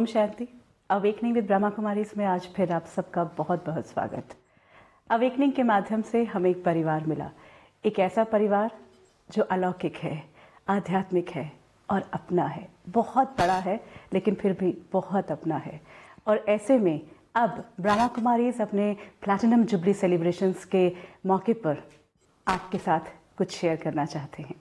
Shanti. Awakening with Brahma Kumaris में आज फिर आप सबका बहुत बहुत स्वागत। अवेकनिंग के माध्यम से हमें एक परिवार मिला, एक ऐसा परिवार जो अलौकिक है, आध्यात्मिक है और अपना है। बहुत बड़ा है लेकिन फिर भी बहुत अपना है। और ऐसे में अब ब्रह्मा कुमारीज अपने प्लैटिनम जुबली सेलिब्रेशंस के मौके पर आपके साथ कुछ शेयर करना चाहते हैं।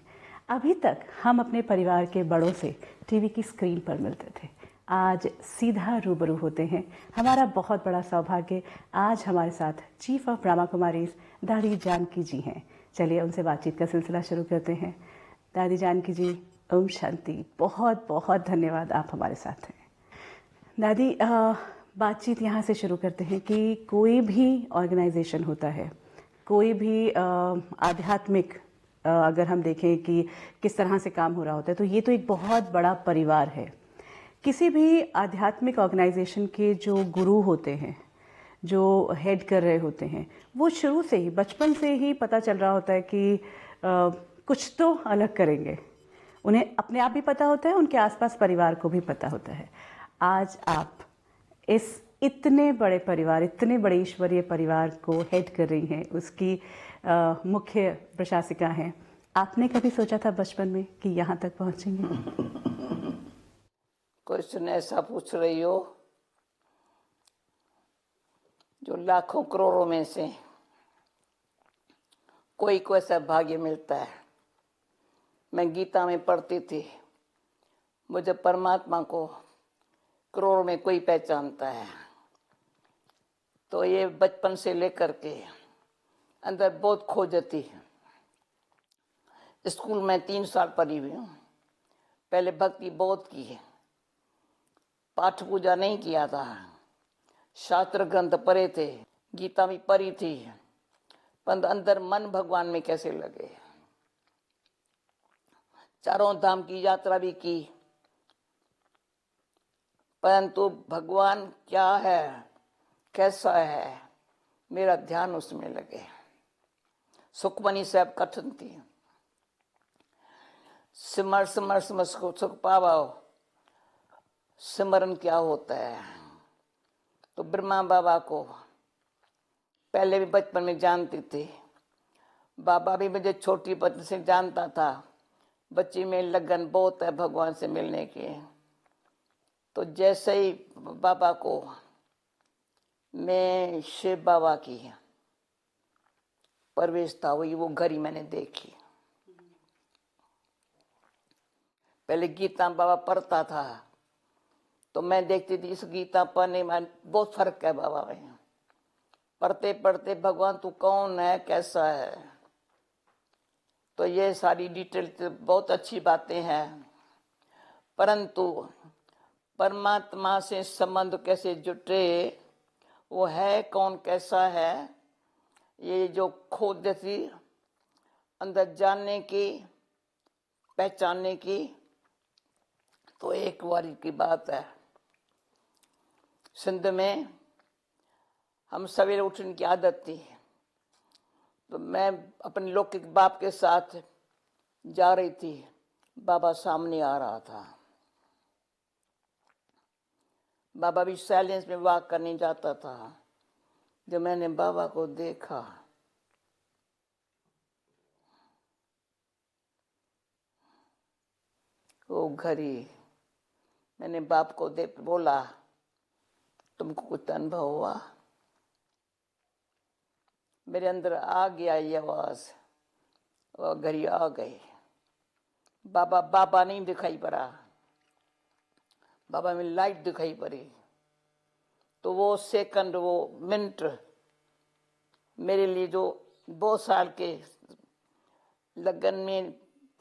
अभी तक हम अपने परिवार के बड़ों से टीवी की स्क्रीन पर मिलते थे, आज सीधा रूबरू होते हैं। हमारा बहुत बड़ा सौभाग्य आज हमारे साथ चीफ ऑफ ब्रह्मा कुमारीज दादी जानकी जी हैं। चलिए उनसे बातचीत का सिलसिला शुरू करते हैं। दादी जानकी जी, ओम शांति। बहुत बहुत धन्यवाद आप हमारे साथ हैं। दादी, बातचीत यहाँ से शुरू करते हैं कि कोई भी ऑर्गेनाइजेशन होता है, कोई भी आध्यात्मिक अगर हम देखें कि किस तरह से काम हो रहा होता है, तो ये तो एक बहुत बड़ा परिवार है। किसी भी आध्यात्मिक ऑर्गेनाइजेशन के जो गुरु होते हैं, जो हेड कर रहे होते हैं, वो शुरू से ही बचपन से ही पता चल रहा होता है कि कुछ तो अलग करेंगे। उन्हें अपने आप भी पता होता है, उनके आसपास परिवार को भी पता होता है। आज आप इस इतने बड़े परिवार, इतने बड़े ईश्वरीय परिवार को हेड कर रही हैं, उसकी मुख्य प्रशासिका हैं। आपने कभी सोचा था बचपन में कि यहाँ तक पहुँचेंगे? क्वेश्चन ऐसा पूछ रही हो जो लाखों करोड़ों में से कोई को ऐसा भाग्य मिलता है। मैं गीता में पढ़ती थी, मुझे परमात्मा को करोड़ों में कोई पहचानता है। तो ये बचपन से लेकर के अंदर बहुत खोजती है। स्कूल में 3 साल पढ़ी हुई हूँ। पहले भक्ति बहुत की है, पाठ पूजा नहीं किया था, शास्त्र ग्रंथ पढ़े थे, गीता भी पढ़ी थी, पर अंदर मन भगवान में कैसे लगे। चारों धाम की यात्रा भी की, परंतु भगवान क्या है, कैसा है, मेरा ध्यान उसमें लगे। सुखमनी साहब कठिन थी, सिमर सिमर सिमर सुख पावा, सिमरन क्या होता है। तो ब्रह्मा बाबा को पहले भी बचपन में जानती थी, बाबा भी मुझे छोटी बच्ची से जानता था। बच्ची में लगन बहुत है भगवान से मिलने की। तो जैसे ही बाबा को मैं शिव बाबा की प्रवेश था, वही वो घड़ी मैंने देखी। पहले गीता बाबा पढ़ता था तो मैं देखती थी, इस गीता पढ़ने में बहुत फर्क है बाबा में। पढ़ते पढ़ते भगवान तू कौन है, कैसा है। तो ये सारी डिटेल तो बहुत अच्छी बातें हैं, परंतु परमात्मा से संबंध कैसे जुटे, वो है कौन, कैसा है, ये जो खोज थी अंदर जानने की, पहचानने की। तो एक बार की बात है, सिंध में हम सवेरे उठने की आदत थी। तो मैं अपने लौकिक बाप के साथ जा रही थी, बाबा सामने आ रहा था। बाबा भी साइलेंस में वॉक करने जाता था। जब मैंने बाबा को देखा, वो घड़ी, मैंने बाप को देख बोला, तुमको कुछ अनुभव हुआ? मेरे अंदर आ गया ये आवाज, और घड़ी आ गई। बाबा बाबा नहीं दिखाई पड़ा, बाबा में लाइट दिखाई पड़ी। तो वो सेकंड, वो मिनट मेरे लिए जो बहुत साल के लगन में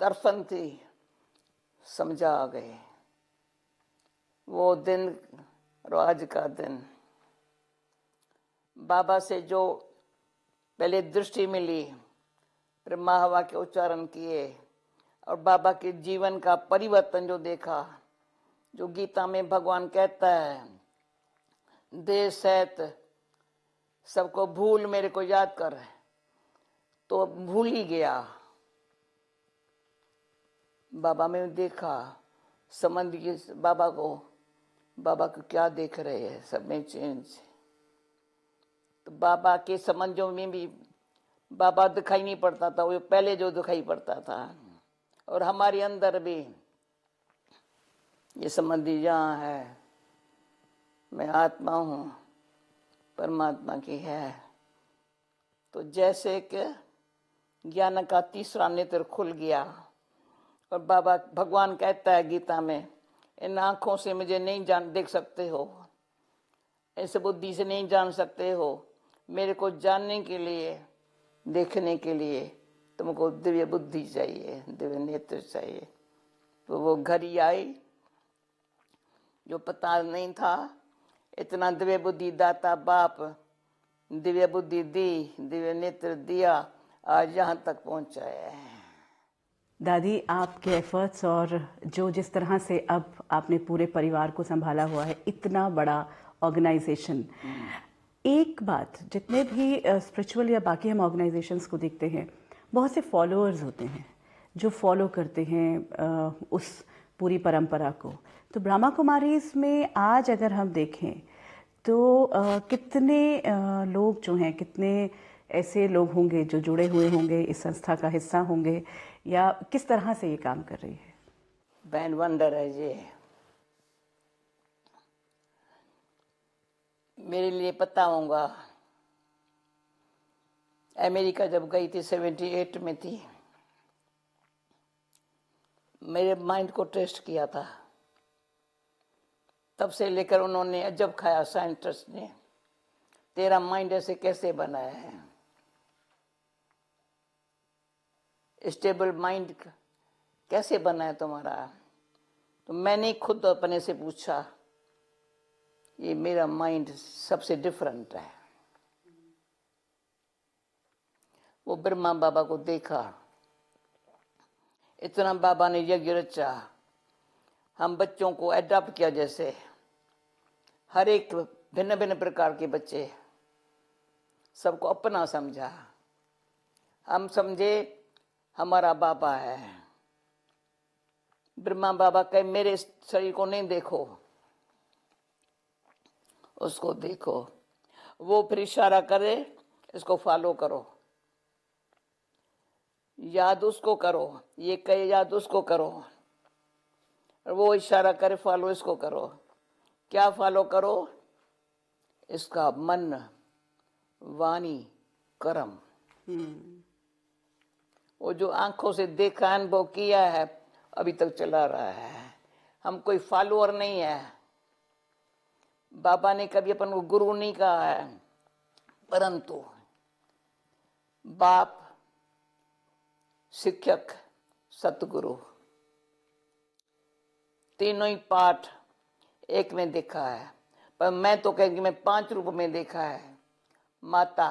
तरफन थी, समझा आ गए। वो दिन और आज का दिन, बाबा से जो पहले दृष्टि मिली, फिर महावा के उच्चारण किए और बाबा के जीवन का परिवर्तन जो देखा, जो गीता में भगवान कहता है, देह सहित सबको भूल मेरे को याद कर, तो भूल ही गया। बाबा में देखा, समझ गए बाबा को बाबा को क्या देख रहे हैं, सब में चेंज। तो बाबा के समझों में भी बाबा दिखाई नहीं पड़ता था, वो पहले जो दिखाई पड़ता था। और हमारे अंदर भी ये संबंधी जहाँ है, मैं आत्मा हूँ, परमात्मा की है। तो जैसे कि ज्ञान का तीसरा नेत्र खुल गया और बाबा भगवान कहता है गीता में, इन आंखों से मुझे नहीं जान देख सकते हो, ऐसे बुद्धि से नहीं जान सकते हो, मेरे को जानने के लिए, देखने के लिए तुमको दिव्य बुद्धि चाहिए, दिव्य नेत्र चाहिए। तो वो घड़ी आई जो पता नहीं था, इतना दिव्य बुद्धि दाता बाप दिव्य बुद्धि दी, दिव्य नेत्र दिया, आज यहाँ तक पहुँचाया है। दादी, आपके एफर्ट्स और जो जिस तरह से अब आपने पूरे परिवार को संभाला हुआ है, इतना बड़ा ऑर्गेनाइजेशन। एक बात, जितने भी स्पिरिचुअल या बाकी हम ऑर्गेनाइजेशंस को देखते हैं, बहुत से फॉलोअर्स होते हैं जो फॉलो करते हैं उस पूरी परंपरा को। तो ब्रह्मा कुमारीज में आज अगर हम देखें तो कितने लोग जो हैं, कितने ऐसे लोग होंगे जो जुड़े हुए होंगे, इस संस्था का हिस्सा होंगे, या किस तरह से ये काम कर रही है? बैन वंडर है ये। मेरे लिए पता होगा, अमेरिका जब गई थी 78 में थी, मेरे माइंड को टेस्ट किया था। तब से लेकर उन्होंने अजब खाया, साइंटिस्ट ने, तेरा माइंड ऐसे कैसे बनाया है, स्टेबल माइंड कैसे बना है तुम्हारा। तो मैंने खुद अपने से पूछा, ये मेरा माइंड सबसे डिफरेंट है। वो ब्रह्मा बाबा को देखा, इतना बाबा ने यज्ञ रचा, हम बच्चों को अडॉप्ट किया, जैसे हर एक भिन्न भिन्न प्रकार के बच्चे, सबको अपना समझा। हम समझे हमारा बाबा है। ब्रह्मा बाबा कहे, मेरे शरीर को नहीं देखो, उसको देखो। वो फिर इशारा करे, इसको फॉलो करो, याद उसको करो, ये कहे याद उसको करो, और वो इशारा करे, फॉलो इसको करो। क्या फॉलो करो? इसका मन, वाणी, कर्म। वो जो आंखों से देखा, अनुभव किया है, अभी तक चला रहा है। हम कोई फॉलोअर नहीं है। बाबा ने कभी अपन को गुरु नहीं कहा है, परंतु बाप, शिक्षक, सतगुरु, तीनों ही पाठ एक में देखा है। पर मैं तो कहेंगी, मैं 5 रूप में देखा है। माता,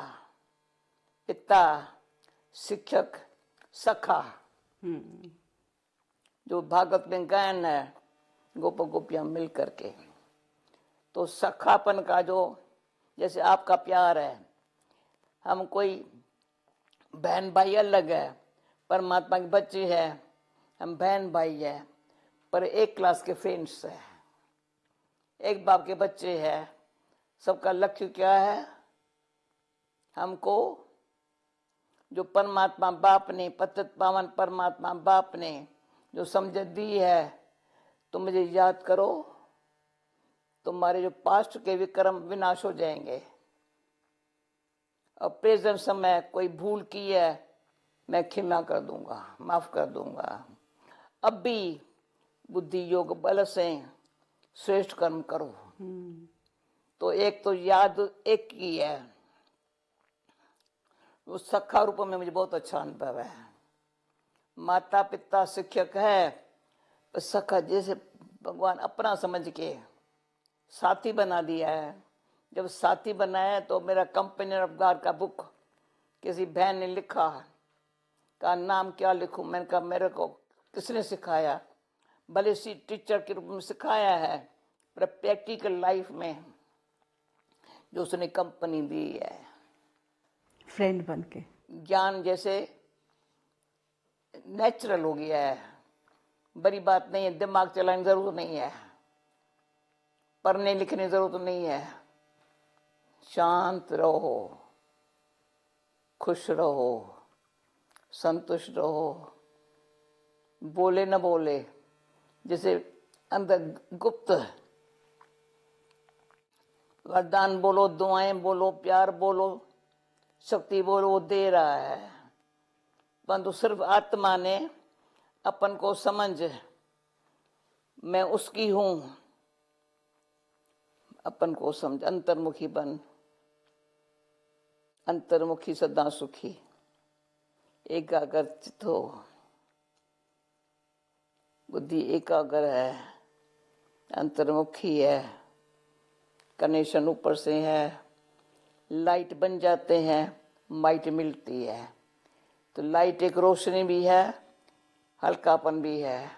पिता, शिक्षक, सखा। जो भागवत में गायन है, गोप गोपियां मिल करके। तो सखापन का जो, जैसे आपका प्यार है, हम कोई बहन भाई अलग है, परमात्मा के बच्चे हैं, हम बहन भाई है, पर एक क्लास के फ्रेंड्स है, एक बाप के बच्चे हैं। सबका लक्ष्य क्या है? हमको जो परमात्मा बाप ने, पतित पावन परमात्मा बाप ने जो समझ दी है, तुम मुझे याद करो, तुम्हारे जो पास्ट के विक्रम विनाश हो जाएंगे। और प्रेजेंट समय कोई भूल की है, मैं क्षमा कर दूंगा, माफ कर दूंगा। अब भी बुद्धि योग बल से श्रेष्ठ कर्म करो। तो एक तो याद एक की है, वो सखा रूप में मुझे बहुत अच्छा अनुभव है। माता पिता शिक्षक है, तो सखा जैसे भगवान अपना समझ के साथी बना दिया है। जब साथी बनाया तो मेरा कंपेनियन ऑफ गॉड का बुक किसी बहन ने लिखा, का नाम क्या लिखूं? मैंने कहा, मेरे को किसने सिखाया? भले सी टीचर के रूप में सिखाया है, पर प्रैक्टिकल लाइफ में जो उसने कंपनी दी है, फ्रेंड बन के, ज्ञान जैसे नेचुरल हो गया है। बड़ी बात नहीं है, दिमाग चलाने जरूर नहीं है। पढ़ने लिखने की जरूरत नहीं है, शांत रहो, खुश रहो, संतुष्ट रहो, बोले न बोले, जैसे अंदर गुप्त वरदान बोलो, दुआएं बोलो, प्यार बोलो, शक्ति बोलो, वो दे रहा है। परंतु सिर्फ आत्मा ने अपन को समझ, मैं उसकी हूं, अपन को समझ, अंतर्मुखी बन, अंतर्मुखी सदा सुखी, एकाग्र चित्त हो, बुद्धि एकाग्र है, अंतर्मुखी है, कनेक्शन ऊपर से है, लाइट बन जाते हैं, माइट मिलती है। तो लाइट एक रोशनी भी है, हल्कापन भी है।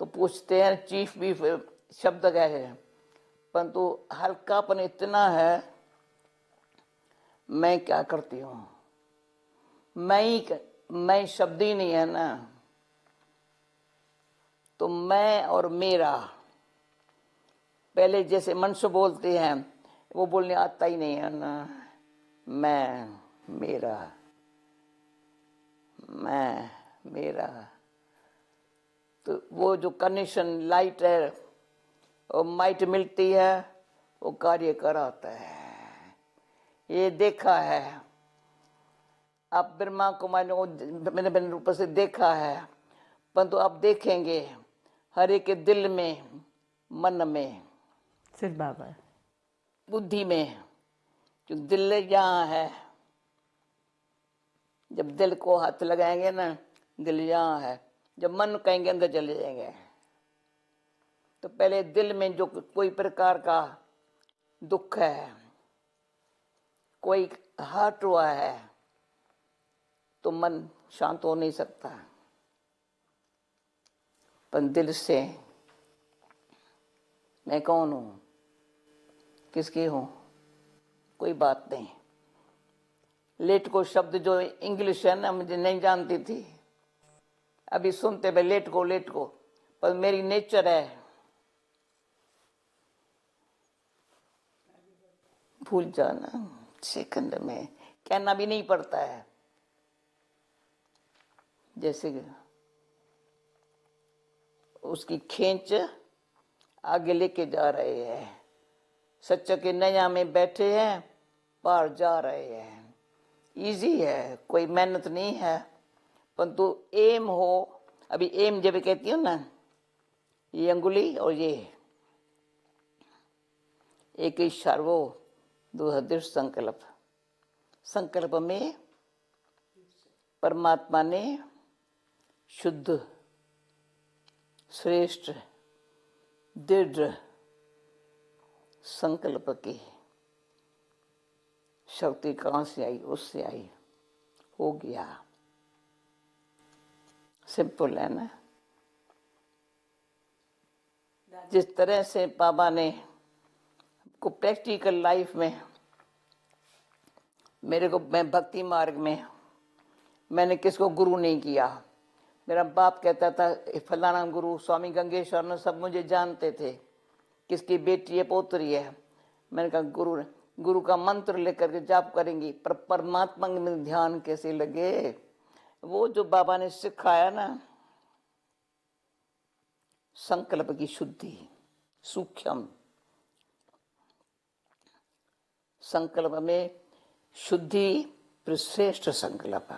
तो पूछते हैं चीफ भी शब्द क्या है, परंतु हल्कापन इतना है, मैं क्या करती हूँ, मैं शब्द ही नहीं है ना, तो मैं और मेरा, पहले जैसे मनुष्य बोलते हैं वो बोलने आता ही नहीं है ना, मैं मेरा, मैं मेरा। तो वो जो कनेक्शन लाइट है और माइट मिलती है, वो कार्य कराता है। ये देखा है, आप ब्रह्मा कुमारी ने मैंने भिन्न रूप से देखा है, परंतु आप देखेंगे हर एक के दिल में, मन में, सिर्फ बाबा, बुद्धि में। जो दिल यहाँ है, जब दिल को हाथ लगाएंगे ना, दिल यहाँ है, जब मन कहेंगे अंदर चले जाएंगे। तो पहले दिल में जो कोई प्रकार का दुख है, कोई हर्ट हुआ है, तो मन शांत हो नहीं सकता। पर दिल से मैं कौन हूं, किसकी हूं, कोई बात नहीं। लेट को शब्द जो इंग्लिश है ना, मुझे नहीं जानती थी, अभी सुनते भाई लेट को, पर मेरी नेचर है भूल जाना, सेकंड में कहना भी नहीं पड़ता है। जैसे उसकी खींच आगे लेके जा रहे हैं, सच्चा के नया में बैठे हैं, पार जा रहे हैं। इजी है, कोई मेहनत नहीं है, परंतु एम हो। अभी एम जब कहती हूँ ना, ये अंगुली और ये एक ही सर्वो दृढ़ संकल्प, संकल्प में परमात्मा ने शुद्ध, श्रेष्ठ, दृढ़ संकल्प की शक्ति कहां से आई, उससे आई, हो गया। सिंपल है ना। जिस तरह से बाबा ने को प्रैक्टिकल लाइफ में मेरे को, मैं भक्ति मार्ग में मैंने किसको गुरु नहीं किया। मेरा बाप कहता था फलाना गुरु स्वामी गंगेश्वर ने, सब मुझे जानते थे, किसकी बेटी है पोतरी है। मैंने कहा गुरु का मंत्र लेकर के जाप करेंगी, पर परमात्मा में ध्यान कैसे लगे। वो जो बाबा ने सिखाया ना, संकल्प की शुद्धि, सूक्ष्म संकल्प में शुद्धि, फिर श्रेष्ठ संकल्प।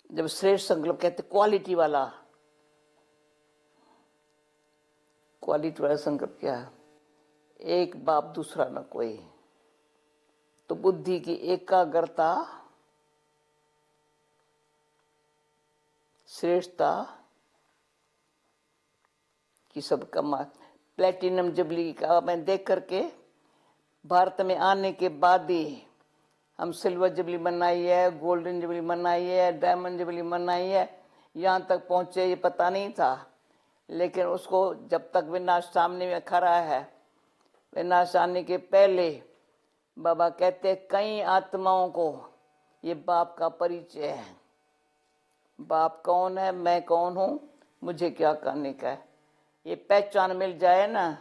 जब श्रेष्ठ संकल्प कहते क्वालिटी वाला, क्वालिटी वाला संकल्प क्या है, एक बाप दूसरा न कोई। तो बुद्धि की एकाग्रता, श्रेष्ठता की सब कमा। प्लेटिनम जुबली का मैं देख करके, भारत में आने के बाद ही हम सिल्वर जुबली मनाई है, गोल्डन जुबली मनाई है, डायमंड जुबली मनाई है, यहाँ तक पहुंचे ये पता नहीं था। लेकिन उसको जब तक विनाश सामने में खड़ा है, विनाश आने के पहले बाबा कहते कई आत्माओं को ये बाप का परिचय है। बाप कौन है, मैं कौन हूँ, मुझे क्या करने का है। ये पहचान मिल जाए ना,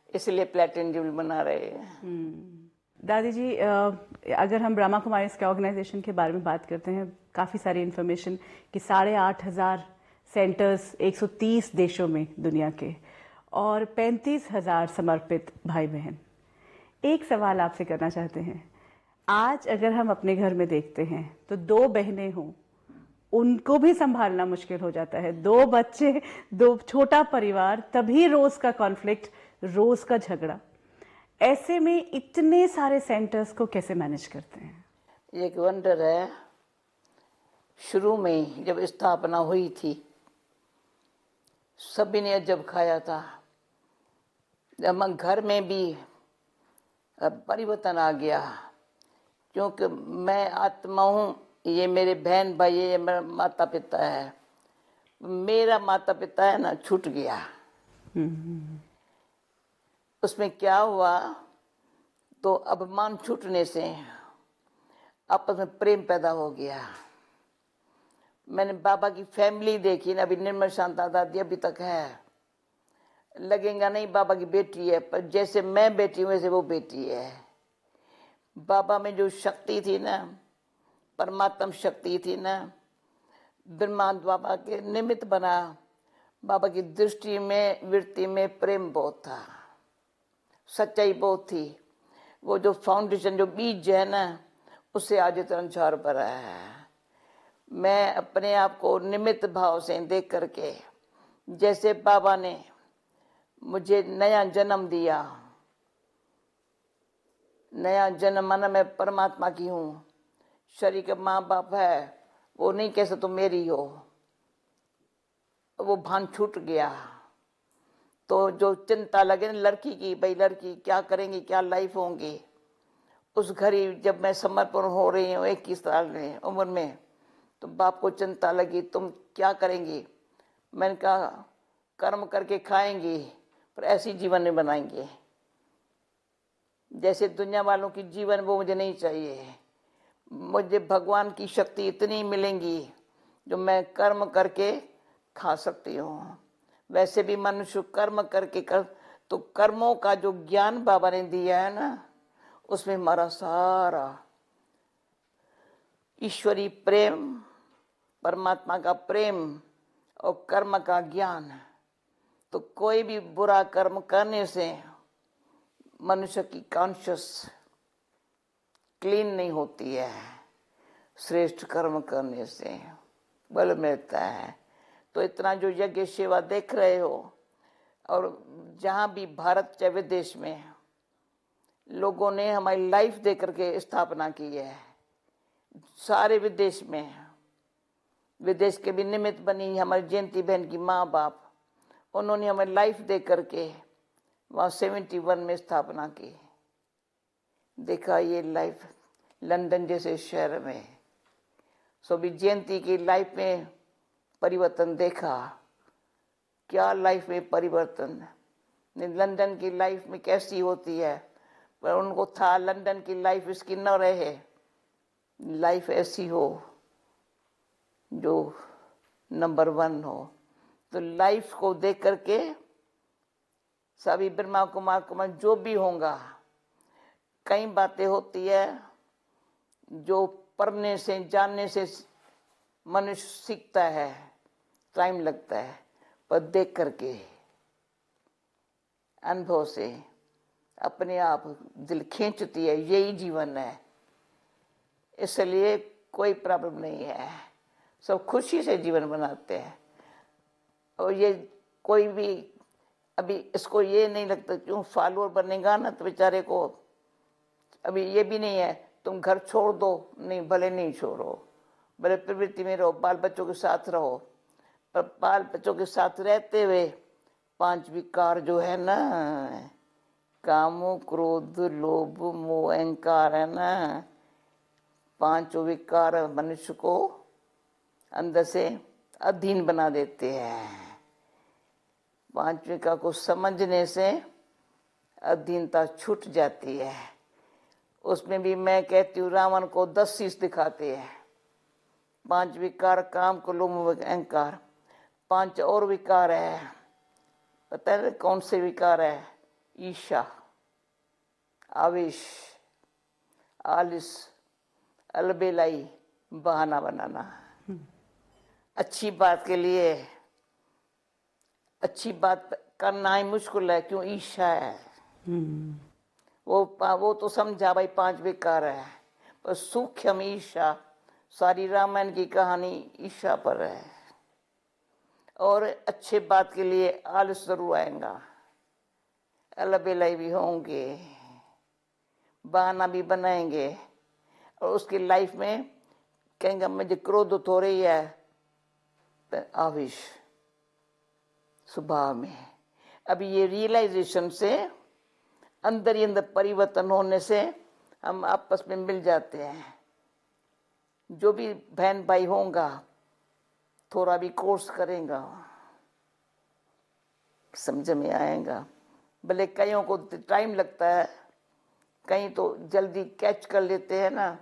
इसलिए प्लेटिनम जुबली बना रहे हैं। दादी जी, अगर हम ब्रह्मा कुमारीज के ऑर्गेनाइजेशन के बारे में बात करते हैं, काफ़ी सारी इन्फॉर्मेशन कि 8,500 सेंटर्स 130 देशों में दुनिया के, और 35,000 समर्पित भाई बहन। एक सवाल आपसे करना चाहते हैं, आज अगर हम अपने घर में देखते हैं तो 2 बहनें हों, उनको भी संभालना मुश्किल हो जाता है, 2 बच्चे, 2 छोटा परिवार, तभी रोज का कॉन्फ्लिक्ट, रोज का झगड़ा। ऐसे में इतने सारे सेंटर्स को कैसे मैनेज करते हैं? ये एक वंडर है। शुरू में जब स्थापना हुई थी, सभी ने अजब खाया था। जब घर में भी परिवर्तन आ गया, क्योंकि मैं आत्मा हूँ, ये मेरे बहन भाई, ये मेरा माता पिता है। मेरा माता पिता है ना, छूट गया। उसमें क्या हुआ, तो अभिमान छूटने से आपस में प्रेम पैदा हो गया। मैंने बाबा की फैमिली देखी ना, अभी निर्मल शांता दादी अभी तक है। लगेगा नहीं बाबा की बेटी है, पर जैसे मैं बेटी हूँ वैसे वो बेटी है। बाबा में जो शक्ति थी ना, परमात्म शक्ति थी ना, ब्रह्मा बाबा के निमित्त बना। बाबा की दृष्टि में, वृत्ति में प्रेम बहुत था, सच्चाई बहुत थी। वो जो फाउंडेशन, जो बीज है ना, उससे आज इतना झाड़ भरा है। मैं अपने आप को निमित्त भाव से देख करके, जैसे बाबा ने मुझे नया जन्म दिया, नया जन्म माना मैं परमात्मा की हूँ। शरीर के माँ बाप है, वो नहीं कैसे तुम मेरी हो, वो भान छूट गया। तो जो चिंता लगे ना लड़की की, भाई लड़की क्या करेंगी, क्या लाइफ होंगी, उस घड़ी जब मैं समर्पण हो रही हूँ 21 साल में उम्र में, तो बाप को चिंता लगी, तुम क्या करेंगी। मैंने कहा कर्म करके खाएंगी, पर ऐसी जीवन नहीं बनाएंगे जैसे दुनिया वालों की जीवन, वो मुझे नहीं चाहिए। मुझे भगवान की शक्ति इतनी मिलेंगी जो मैं कर्म करके खा सकती हूँ। वैसे भी मनुष्य कर्म करके तो कर्मों का जो ज्ञान बाबा ने दिया है ना, उसमें हमारा सारा ईश्वरी प्रेम, परमात्मा का प्रेम और कर्म का ज्ञान। तो कोई भी बुरा कर्म करने से मनुष्य की कॉन्शियस क्लीन नहीं होती है। श्रेष्ठ कर्म करने से बल मिलता है। तो इतना जो यज्ञ सेवा देख रहे हो, और जहाँ भी भारत चाहे विदेश में, लोगों ने हमारी लाइफ दे करके स्थापना की है। सारे विदेश में, विदेश के भी निमित्त बनी हमारी जयंती बहन की माँ बाप, उन्होंने हमें लाइफ दे करके वहाँ 71 में स्थापना की। देखा ये लाइफ लंदन जैसे शहर में, सो भी जयंती की लाइफ में परिवर्तन देखा। क्या लाइफ में परिवर्तन, लंदन की लाइफ में कैसी होती है, पर उनको था लंदन की लाइफ इसकी न रहे, लाइफ ऐसी हो जो नंबर 1 हो। तो लाइफ को देख करके सभी ब्रह्मा कुमार जो भी होगा, कई बातें होती है जो पढ़ने से, जानने से मनुष्य सीखता है, टाइम लगता है, पर देख करके अनुभव से अपने आप दिल खींचती है, यही जीवन है। इसलिए कोई प्रॉब्लम नहीं है, सब खुशी से जीवन बनाते हैं। और ये कोई भी अभी इसको ये नहीं लगता क्यों फॉलोअर बनेगा ना तो बेचारे को अभी ये भी नहीं है तुम घर छोड़ दो, नहीं भले नहीं छोड़ो, भले प्रवृत्ति में रहो, बाल बच्चों के साथ रहो, पर बाल बच्चों के साथ रहते हुए 5 विकार जो है ना, काम क्रोध लोभ मोह अहंकार है ना, 5 विकार मनुष्य को अंदर से अधीन बना देते हैं। 5 विकार को समझने से अधीनता छूट जाती है। उसमें भी मैं कहती हूँ रावण को 10 शीश दिखाते हैं। 5 विकार काम को लोभ अहंकार, 5 और विकार है पता है कौन से विकार है? ईर्ष्या, आवेश, आलिस, अलबेलाई, बहाना बनाना। अच्छी बात के लिए अच्छी बात करना ही मुश्किल है, क्यों? ईर्ष्या है। वो तो समझा भाई 5 विकार है, पर सूक्ष्म ईर्ष्या, सारी रामायण की कहानी ईर्ष्या पर है। और अच्छे बात के लिए आलस जरूर आएगा, अलबेलाई भी होंगे, बहाना भी बनाएंगे, और उसकी लाइफ में कहेंगे मुझे क्रोध हो रही है, तो आवेश स्वभाव में। अभी ये रियलाइजेशन से अंदर ही अंदर परिवर्तन होने से हम आपस में मिल जाते हैं। जो भी बहन भाई होगा थोड़ा भी कोर्स करेगा, समझ में आएगा। भले कईयों को टाइम लगता है, कहीं तो जल्दी कैच कर लेते हैं ना।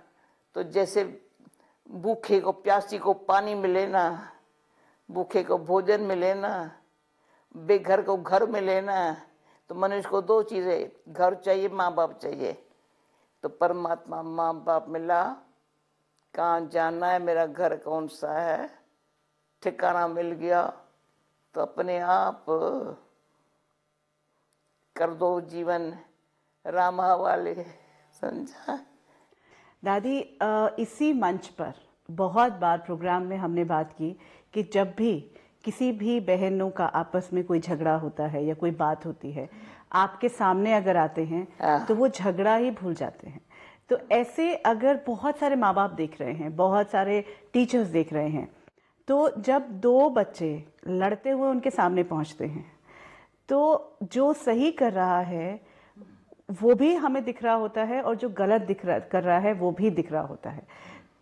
तो जैसे भूखे को प्यासी को पानी मिले ना, भूखे को भोजन मिले ना, बेघर को घर मिले ना, तो मनुष्य को 2 चीजें, घर चाहिए, माँ बाप चाहिए। तो परमात्मा माँ बाप मिला, कहाँ जाना है, मेरा घर कौन सा है, ठिकाना मिल गया, तो अपने आप कर दो जीवन राम वाले, समझा? दादी, इसी मंच पर बहुत बार प्रोग्राम में हमने बात की कि जब भी किसी भी बहनों का आपस में कोई झगड़ा होता है या कोई बात होती है, आपके सामने अगर आते हैं तो वो झगड़ा ही भूल जाते हैं। तो ऐसे अगर बहुत सारे माँ बाप देख रहे हैं, बहुत सारे टीचर्स देख रहे हैं, तो जब 2 बच्चे लड़ते हुए उनके सामने पहुंचते हैं, तो जो सही कर रहा है वो भी हमें दिख रहा होता है, और जो गलत कर रहा है वो भी दिख रहा होता है।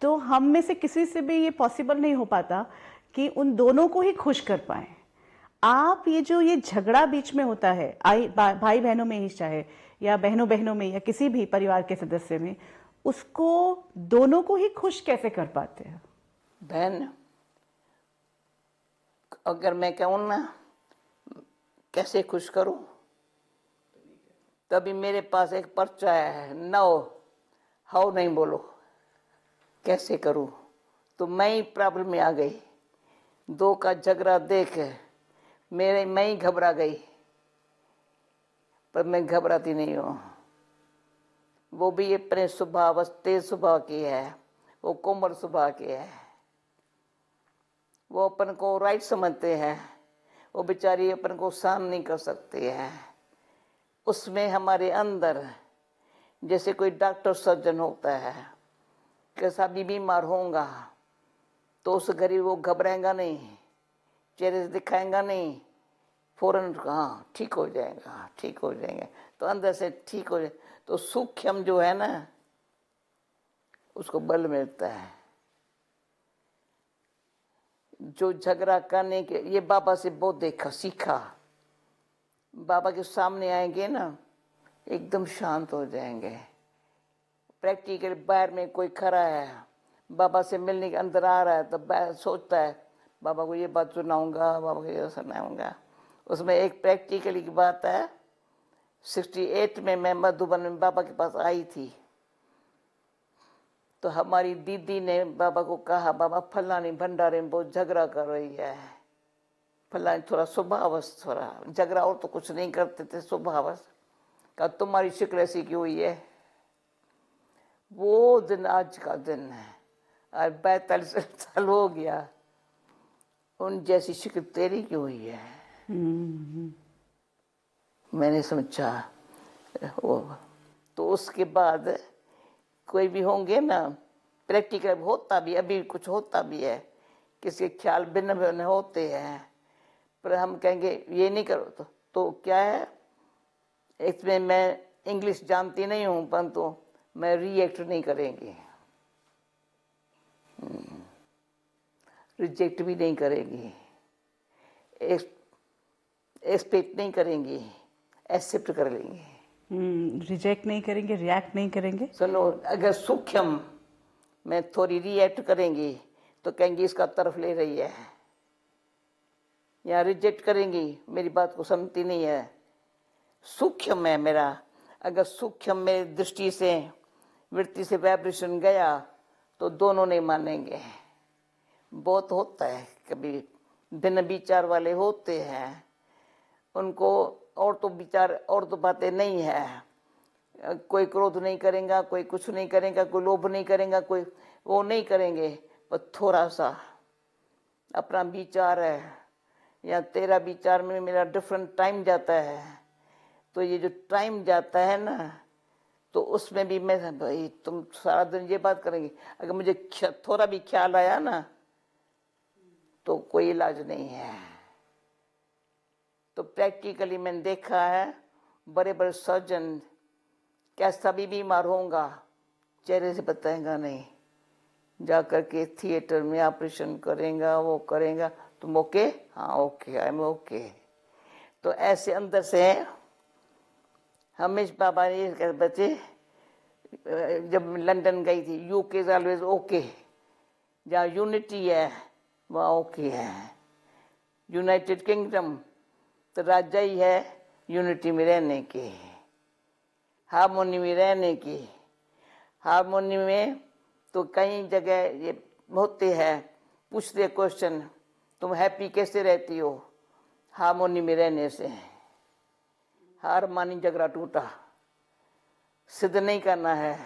तो हम में से किसी से भी ये पॉसिबल नहीं हो पाता कि उन दोनों को ही खुश कर पाए। आप ये झगड़ा बीच में होता है, भाई बहनों में ही चाहे, या बहनों बहनों में, या किसी भी परिवार के सदस्य में, उसको दोनों को ही खुश कैसे कर पाते हैं? बहन, अगर मैं कहूँ ना कैसे खुश करूं, तभी मेरे पास एक पर्चा है, नो हाउ नहीं बोलो, कैसे करूं। तो मैं ही प्रॉब्लम में आ गई। 2 का झगड़ा देख मैं ही घबरा गई, पर मैं घबराती नहीं हूं। वो भी अपने स्वभाव, तेज स्वभाव की है, वो कोमल स्वभाव की है, वो अपन को राइट समझते हैं, वो बेचारी अपन को सहन नहीं कर सकती है। उसमें हमारे अंदर जैसे कोई डॉक्टर सर्जन होता है, कैसा भी बीमार होगा तो उस घड़ी वो घबराएगा नहीं, चेहरे से दिखाएगा नहीं, फौरन हाँ ठीक हो जाएगा, ठीक हो जाएंगे, तो अंदर से ठीक हो जाए। तो सूक्ष्म जो है ना, उसको बल मिलता है। जो झगड़ा करने के, ये बाबा से बहुत देखा सीखा। बाबा के सामने आएंगे ना, एकदम शांत हो जाएंगे। प्रैक्टिकल बाहर में कोई खड़ा है, बाबा से मिलने के अंदर आ रहा है, तो सोचता है बाबा को ये बात सुनाऊंगा, बाबा को ये सुनाऊंगा। उसमें एक प्रैक्टिकली की बात है, 68 में मैं मधुबन में बाबा के पास आई थी। तो हमारी दीदी ने बाबा को कहा, बाबा फलानी भंडारे में बहुत झगड़ा कर रही है, फलानी थोड़ा स्वभावश, थोड़ा झगड़ा और तो कुछ नहीं करते थे, स्वभावश। कहा तुम्हारी शिक्ल ऐसी क्यों हुई है? वो दिन आज का दिन है, आज 42 साल हो गया, उन जैसी शिक्ल तेरी क्यों हुई है? मैंने समझा वो। तो उसके बाद कोई भी होंगे ना, प्रैक्टिकल होता भी, अभी कुछ होता भी है, किसी ख्याल भिन्न भिन्न होते हैं, पर हम कहेंगे ये नहीं करो तो क्या है, इसमें मैं इंग्लिश जानती नहीं हूँ, परंतु मैं रिएक्ट नहीं करेंगी, रिजेक्ट भी नहीं करेंगी, एक्सपेक्ट नहीं करेंगी, एक्सेप्ट कर लेंगे। रिजेक्ट नहीं करेंगे, रिएक्ट नहीं करेंगे। सुनो, अगर सूक्ष्म में थोड़ी रिएक्ट करेंगी तो कहेंगी इसका तरफ ले रही है, या रिजेक्ट करेंगी, मेरी बात को समझती नहीं है। सूक्ष्म है मेरा, अगर सूक्ष्म में दृष्टि से वृत्ति से वाइब्रेशन गया तो दोनों नहीं मानेंगे। बहुत होता है, कभी भिन्न विचार वाले होते हैं, उनको और तो विचार और तो बातें नहीं है। कोई क्रोध नहीं करेगा, कोई कुछ नहीं करेगा, कोई लोभ नहीं करेगा, कोई वो नहीं करेंगे, पर थोड़ा सा अपना विचार है या तेरा विचार में मेरा डिफरेंट टाइम जाता है, तो ये जो टाइम जाता है ना, तो उसमें भी मैं, भाई तुम सारा दिन ये बात करेंगे, अगर मुझे थोड़ा भी ख्याल आया ना तो कोई इलाज नहीं है। तो प्रैक्टिकली मैंने देखा है, बड़े बड़े सर्जन क्या सभी बीमार होगा, चेहरे से बताएगा नहीं, जा करके थिएटर में ऑपरेशन करेगा, वो करेगा, तुम ओके? हाँ ओके, आई एम ओके। तो ऐसे अंदर से हमेश बाबा ने कहा, बच्चे जब लंदन गई थी, यूके इज ऑलवेज ओके, जहाँ यूनिटी है वहाँ ओके है। यूनाइटेड किंगडम तो राज्य ही है यूनिटी में रहने की, हार्मोनी में रहने की। हार्मोनी में तो कई जगह ये होते हैं, पूछते क्वेश्चन, तुम हैप्पी कैसे रहती हो? हार्मोनी में रहने से। हार मानी झगड़ा टूटा। सिद्ध नहीं करना है,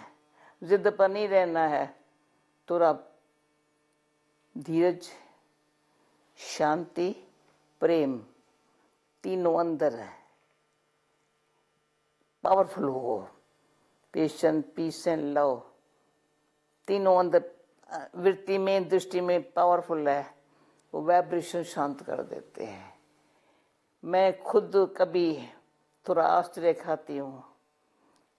जिद पर नहीं रहना है, थोड़ा धीरज, शांति, प्रेम, तीनों अंदर है, पावरफुल हो। पेशेंस, पीस एंड लव, तीनों अंदर वृत्ति में, दृष्टि में पावरफुल है, वो वाइब्रेशन शांत कर देते हैं। मैं खुद कभी थोड़ा आश्चर्य खाती हूँ,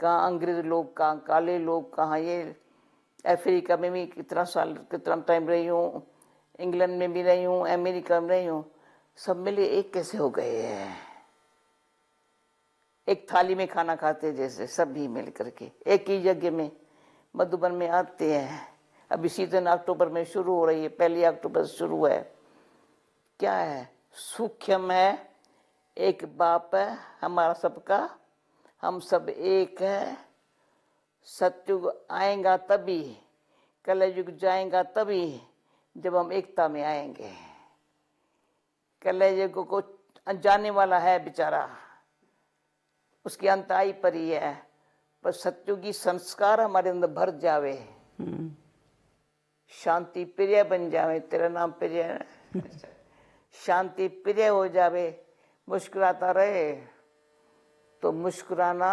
कहाँ अंग्रेज लोग, कहाँ काले लोग, कहाँ ये अफ्रीका में भी कितना टाइम रही हूँ, इंग्लैंड में भी रही हूँ, अमेरिका में रही हूँ, सब मिले एक कैसे हो गए हैं? एक थाली में खाना खाते जैसे सभी मिल करके एक ही जगह में मधुबन में आते हैं। अभी सीजन अक्टूबर में शुरू हो रही है, 1 अक्टूबर से शुरू है। क्या है? सूक्ष्म है, एक बाप है हमारा सबका, हम सब एक है। सतयुग आएगा तभी, कलयुग जाएगा तभी जब हम एकता में आएंगे। कलयुग को जाने वाला है बेचारा, उसकी अंताई पर ही है, पर सतयुगी संस्कार हमारे अंदर भर जावे, शांति प्रिय बन जावे। तेरा नाम प्रिय है, शांति प्रिय हो जावे, मुस्कुराता रहे। तो मुस्कुराना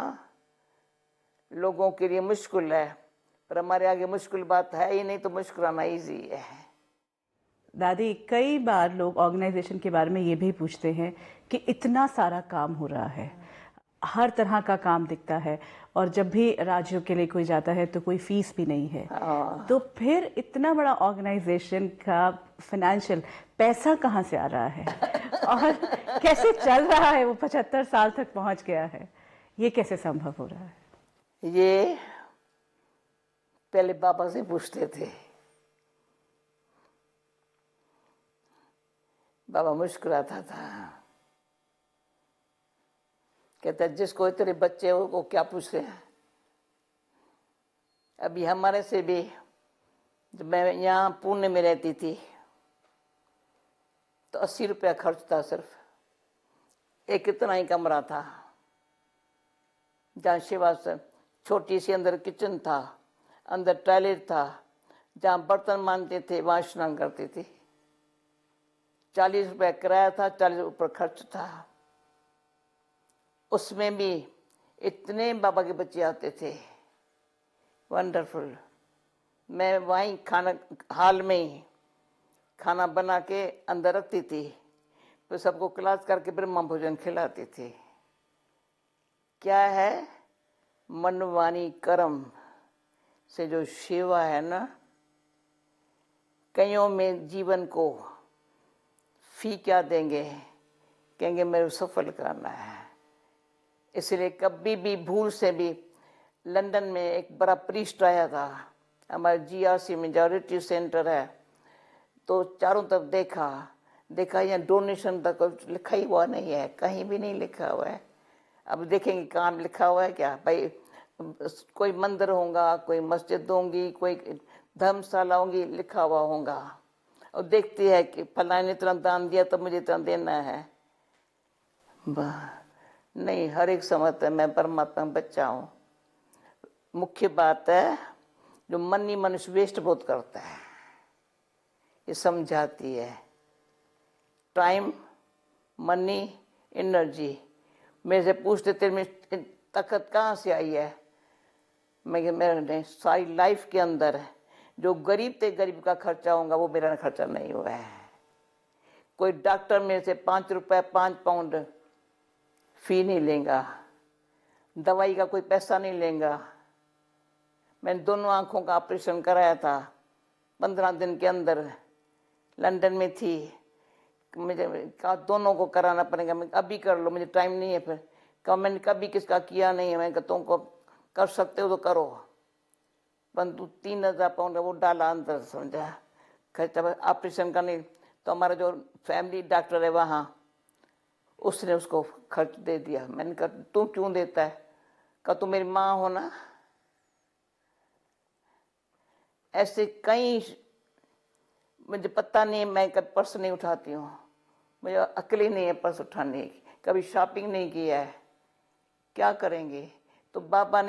लोगों के लिए मुश्किल है, पर हमारे आगे मुश्किल बात है ही नहीं, तो मुस्कुराना इजी है। दादी, कई बार लोग ऑर्गेनाइजेशन के बारे में ये भी पूछते हैं कि इतना सारा काम हो रहा है, हर तरह का काम दिखता है, और जब भी राज्यों के लिए कोई जाता है तो कोई फीस भी नहीं है। तो फिर इतना बड़ा ऑर्गेनाइजेशन का फाइनेंशियल पैसा कहाँ से आ रहा है और कैसे चल रहा है? वो 75 साल तक पहुंच गया है, ये कैसे संभव हो रहा है? ये पहले बाबा से पूछते थे। बाबा मुस्कुराता था, कहता जिसको तेरे बच्चे हो वो क्या पूछ रहे हैं। अभी हमारे से भी, जब मैं यहाँ पुणे में रहती थी तो 80 रुपया खर्च था सिर्फ। एक इतना ही कमरा था जहाँ सेवासन, छोटी सी अंदर किचन था, अंदर टॉयलेट था, जहाँ बर्तन मांजते थे वहाँ स्नान करती थी। 40 रुपया किराया था, 40 ऊपर खर्च था। उसमें भी इतने बाबा के बच्चे आते थे, वंडरफुल। मैं वहीं खाना, हाल में ही खाना बना के अंदर रखती थी, फिर सबको क्लास करके ब्रह्मा भोजन खिलाती थी। क्या है? मन वाणी कर्म से जो सेवा है ना, कईयों में जीवन को फी क्या देंगे, कहेंगे मेरे सफल करना है। इसलिए कभी भी भूल से भी, लंदन में एक बड़ा प्रीस्ट आया था, हमारे GRC में जो रिट्रीट सेंटर है, तो चारों तरफ देखा, देखा यहाँ डोनेशन तक लिखा ही हुआ नहीं है, कहीं भी नहीं लिखा हुआ है। अब देखेंगे काम लिखा हुआ है क्या भाई। कोई मंदिर होगा, कोई मस्जिद होंगी, कोई धर्मशाला होंगी, लिखा हुआ होगा। और देखती है कि फलाने ने इतना दान दिया तो मुझे इतना देना है। नहीं, हर एक समझता है मैं परमात्मा का बच्चा हूँ। मुख्य बात है जो मनी मनुष्य वेस्ट बहुत करता है, ये समझाती है। Time, money, energy. मेरे से पूछते तेरे में ताकत कहाँ से आई है? मेरे सारी लाइफ के अंदर है। जो गरीब थे गरीब का खर्चा होगा वो मेरा खर्चा नहीं हुआ है। कोई डॉक्टर मेरे से 5 रुपए 5 पाउंड फी नहीं लेगा, दवाई का कोई पैसा नहीं लेगा। मैंने दोनों आंखों का ऑपरेशन कराया था 15 दिन के अंदर, लंदन में थी। मुझे कहा दोनों को कराना पड़ेगा। मैं अभी कर लो, मुझे टाइम नहीं है। फिर कहा मैंने कभी किसका किया नहीं है। मैं कहा तुमको कर सकते हो तो करो। परंतु 3000 पाउंड वो डाला अंदर, समझा। खर्चा ऑपरेशन का नहीं, तो हमारा जो फैमिली डॉक्टर है वहाँ, उसने उसको खर्च दे दिया। मैंने कहा तू क्यों देता है? कहा तू मेरी माँ हो ना। ऐसे कई, मुझे पता नहीं, मैं कभी पर्स नहीं उठाती हूँ, मुझे अकल ही नहीं है पर्स उठाने की। कभी शॉपिंग नहीं किया है, क्या करेंगे? तो बाबा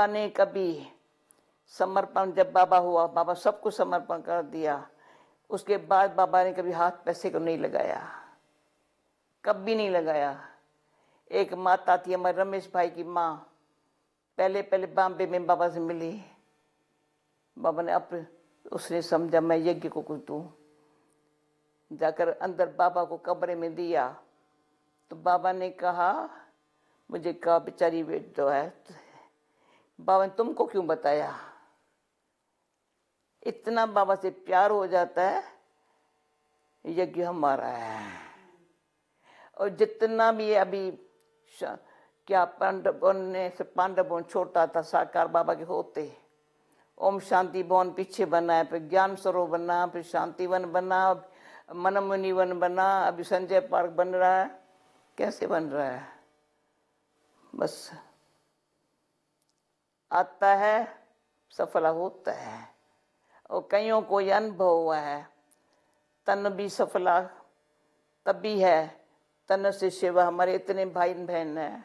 ने कभी समर्पण, जब बाबा हुआ, बाबा सब कुछ समर्पण कर दिया। उसके बाद बाबा ने कभी हाथ पैसे को नहीं लगाया, कभी नहीं लगाया। एक माता थी हमारे रमेश भाई की माँ, पहले बॉम्बे में बाबा से मिली। बाबा ने उसने समझा मैं यज्ञ को कुछ दूं, जाकर अंदर बाबा को कमरे में दिया। तो बाबा ने कहा, मुझे कहा बेचारी बेट जो है, बाबा ने तुमको क्यों बताया? इतना बाबा से प्यार हो जाता है, यज्ञ हमारा है। और जितना भी अभी क्या पांडव छोटा था, साकार बाबा के होते। ओम शांति भवन पीछे बना है, फिर ज्ञान सरोवर बना, फिर शांति वन बना, मनमुनि वन बना, अभी संजय पार्क बन रहा है। कैसे बन रहा है? बस आता है, सफल होता है। और कईयों को यह अनुभव हुआ है, तन भी सफला तभी है, तन से सेवा। हमारे इतने भाई बहन हैं,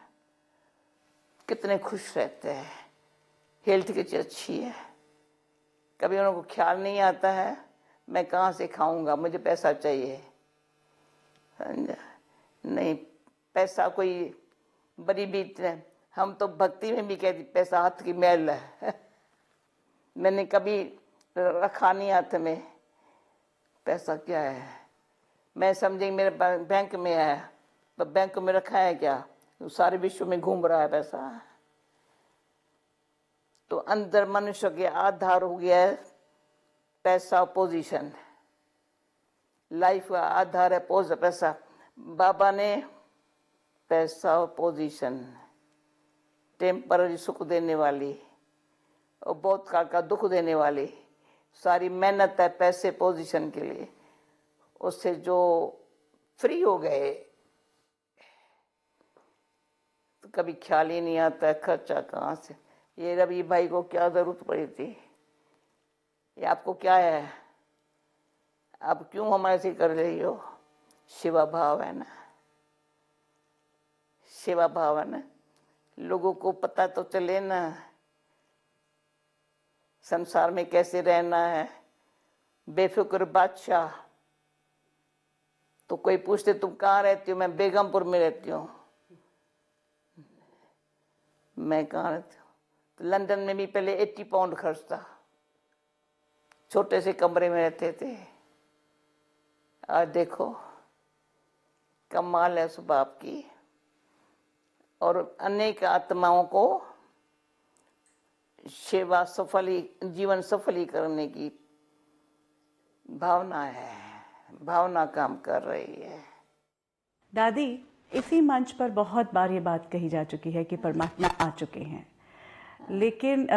कितने खुश रहते हैं, हेल्थ की चीज अच्छी है। कभी उनको ख्याल नहीं आता है मैं कहाँ से खाऊंगा, मुझे पैसा चाहिए। समझा? नहीं, पैसा कोई बड़ी बीत है। हम तो भक्ति में भी कहते पैसा हाथ की मैल है। मैंने कभी रखा नहीं हाथ में। पैसा क्या है? मैं समझेंगे मेरे बैंक में है, तो बैंक में रखा है क्या? सारे विश्व में घूम रहा है पैसा। तो अंदर मनुष्य के आधार हो गया है पैसा, पोजीशन। लाइफ का आधार है पैसा। बाबा ने पैसा और पोजीशन, टेम्पररी सुख देने वाली और बहुत काल का दुख देने वाली, सारी मेहनत है पैसे पोजीशन के लिए। उससे जो फ्री हो गए तो कभी ख्याल ही नहीं आता है खर्चा कहाँ से। ये रवि भाई को क्या जरूरत पड़ी थी? ये आपको क्या है? आप क्यों हमारे से कर रही हो? सेवा भाव है ना, सेवा भाव है ना। लोगों को पता तो चले ना संसार में कैसे रहना है। बेफिक्र बादशाह। तो कोई पूछते तुम कहाँ रहती हो? मैं बेगमपुर में रहती हूँ। मैं कहाँ रहती हूँ? तो लंदन में भी पहले 80 पाउंड खर्च था, छोटे से कमरे में रहते थे। आज देखो कमाल है उस बाप की। और अनेक आत्माओं को सेवा जीवन सफल ही करने की भावना है, भावना काम कर रही है। दादी, इसी मंच पर बहुत बार ये बात कही जा चुकी है कि परमात्मा आ चुके हैं, लेकिन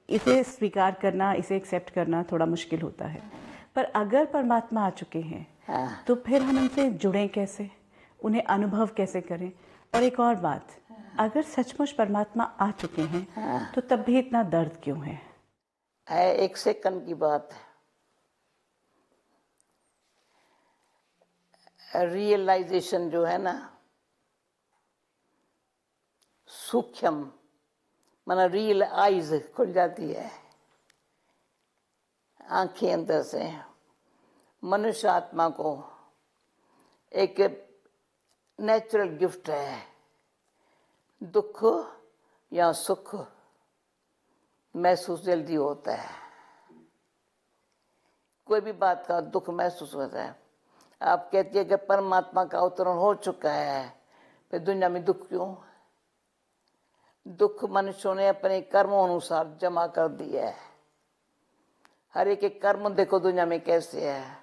इसे स्वीकार करना, इसे एक्सेप्ट करना थोड़ा मुश्किल होता है। पर अगर परमात्मा आ चुके हैं हाँ। तो फिर हम उनसे जुड़ें कैसे, उन्हें अनुभव कैसे करें? और एक और बात, अगर सचमुच परमात्मा आ चुके हैं तो तब भी इतना दर्द क्यों है? एक सेकंड की बात है। रियलाइजेशन जो है ना, सूक्ष्म माना रियल आइज खुल जाती है, आंखें अंदर से। मनुष्य आत्मा को एक नेचुरल गिफ्ट है, दुख या सुख महसूस जल्दी होता है। कोई भी बात का दुख महसूस होता है। आप कहती है कि परमात्मा का अवतरण हो चुका है, फिर दुनिया में दुख क्यों? दुख मनुष्यों ने अपने कर्मों अनुसार जमा कर दिया है। हर एक के कर्म देखो दुनिया में कैसे है,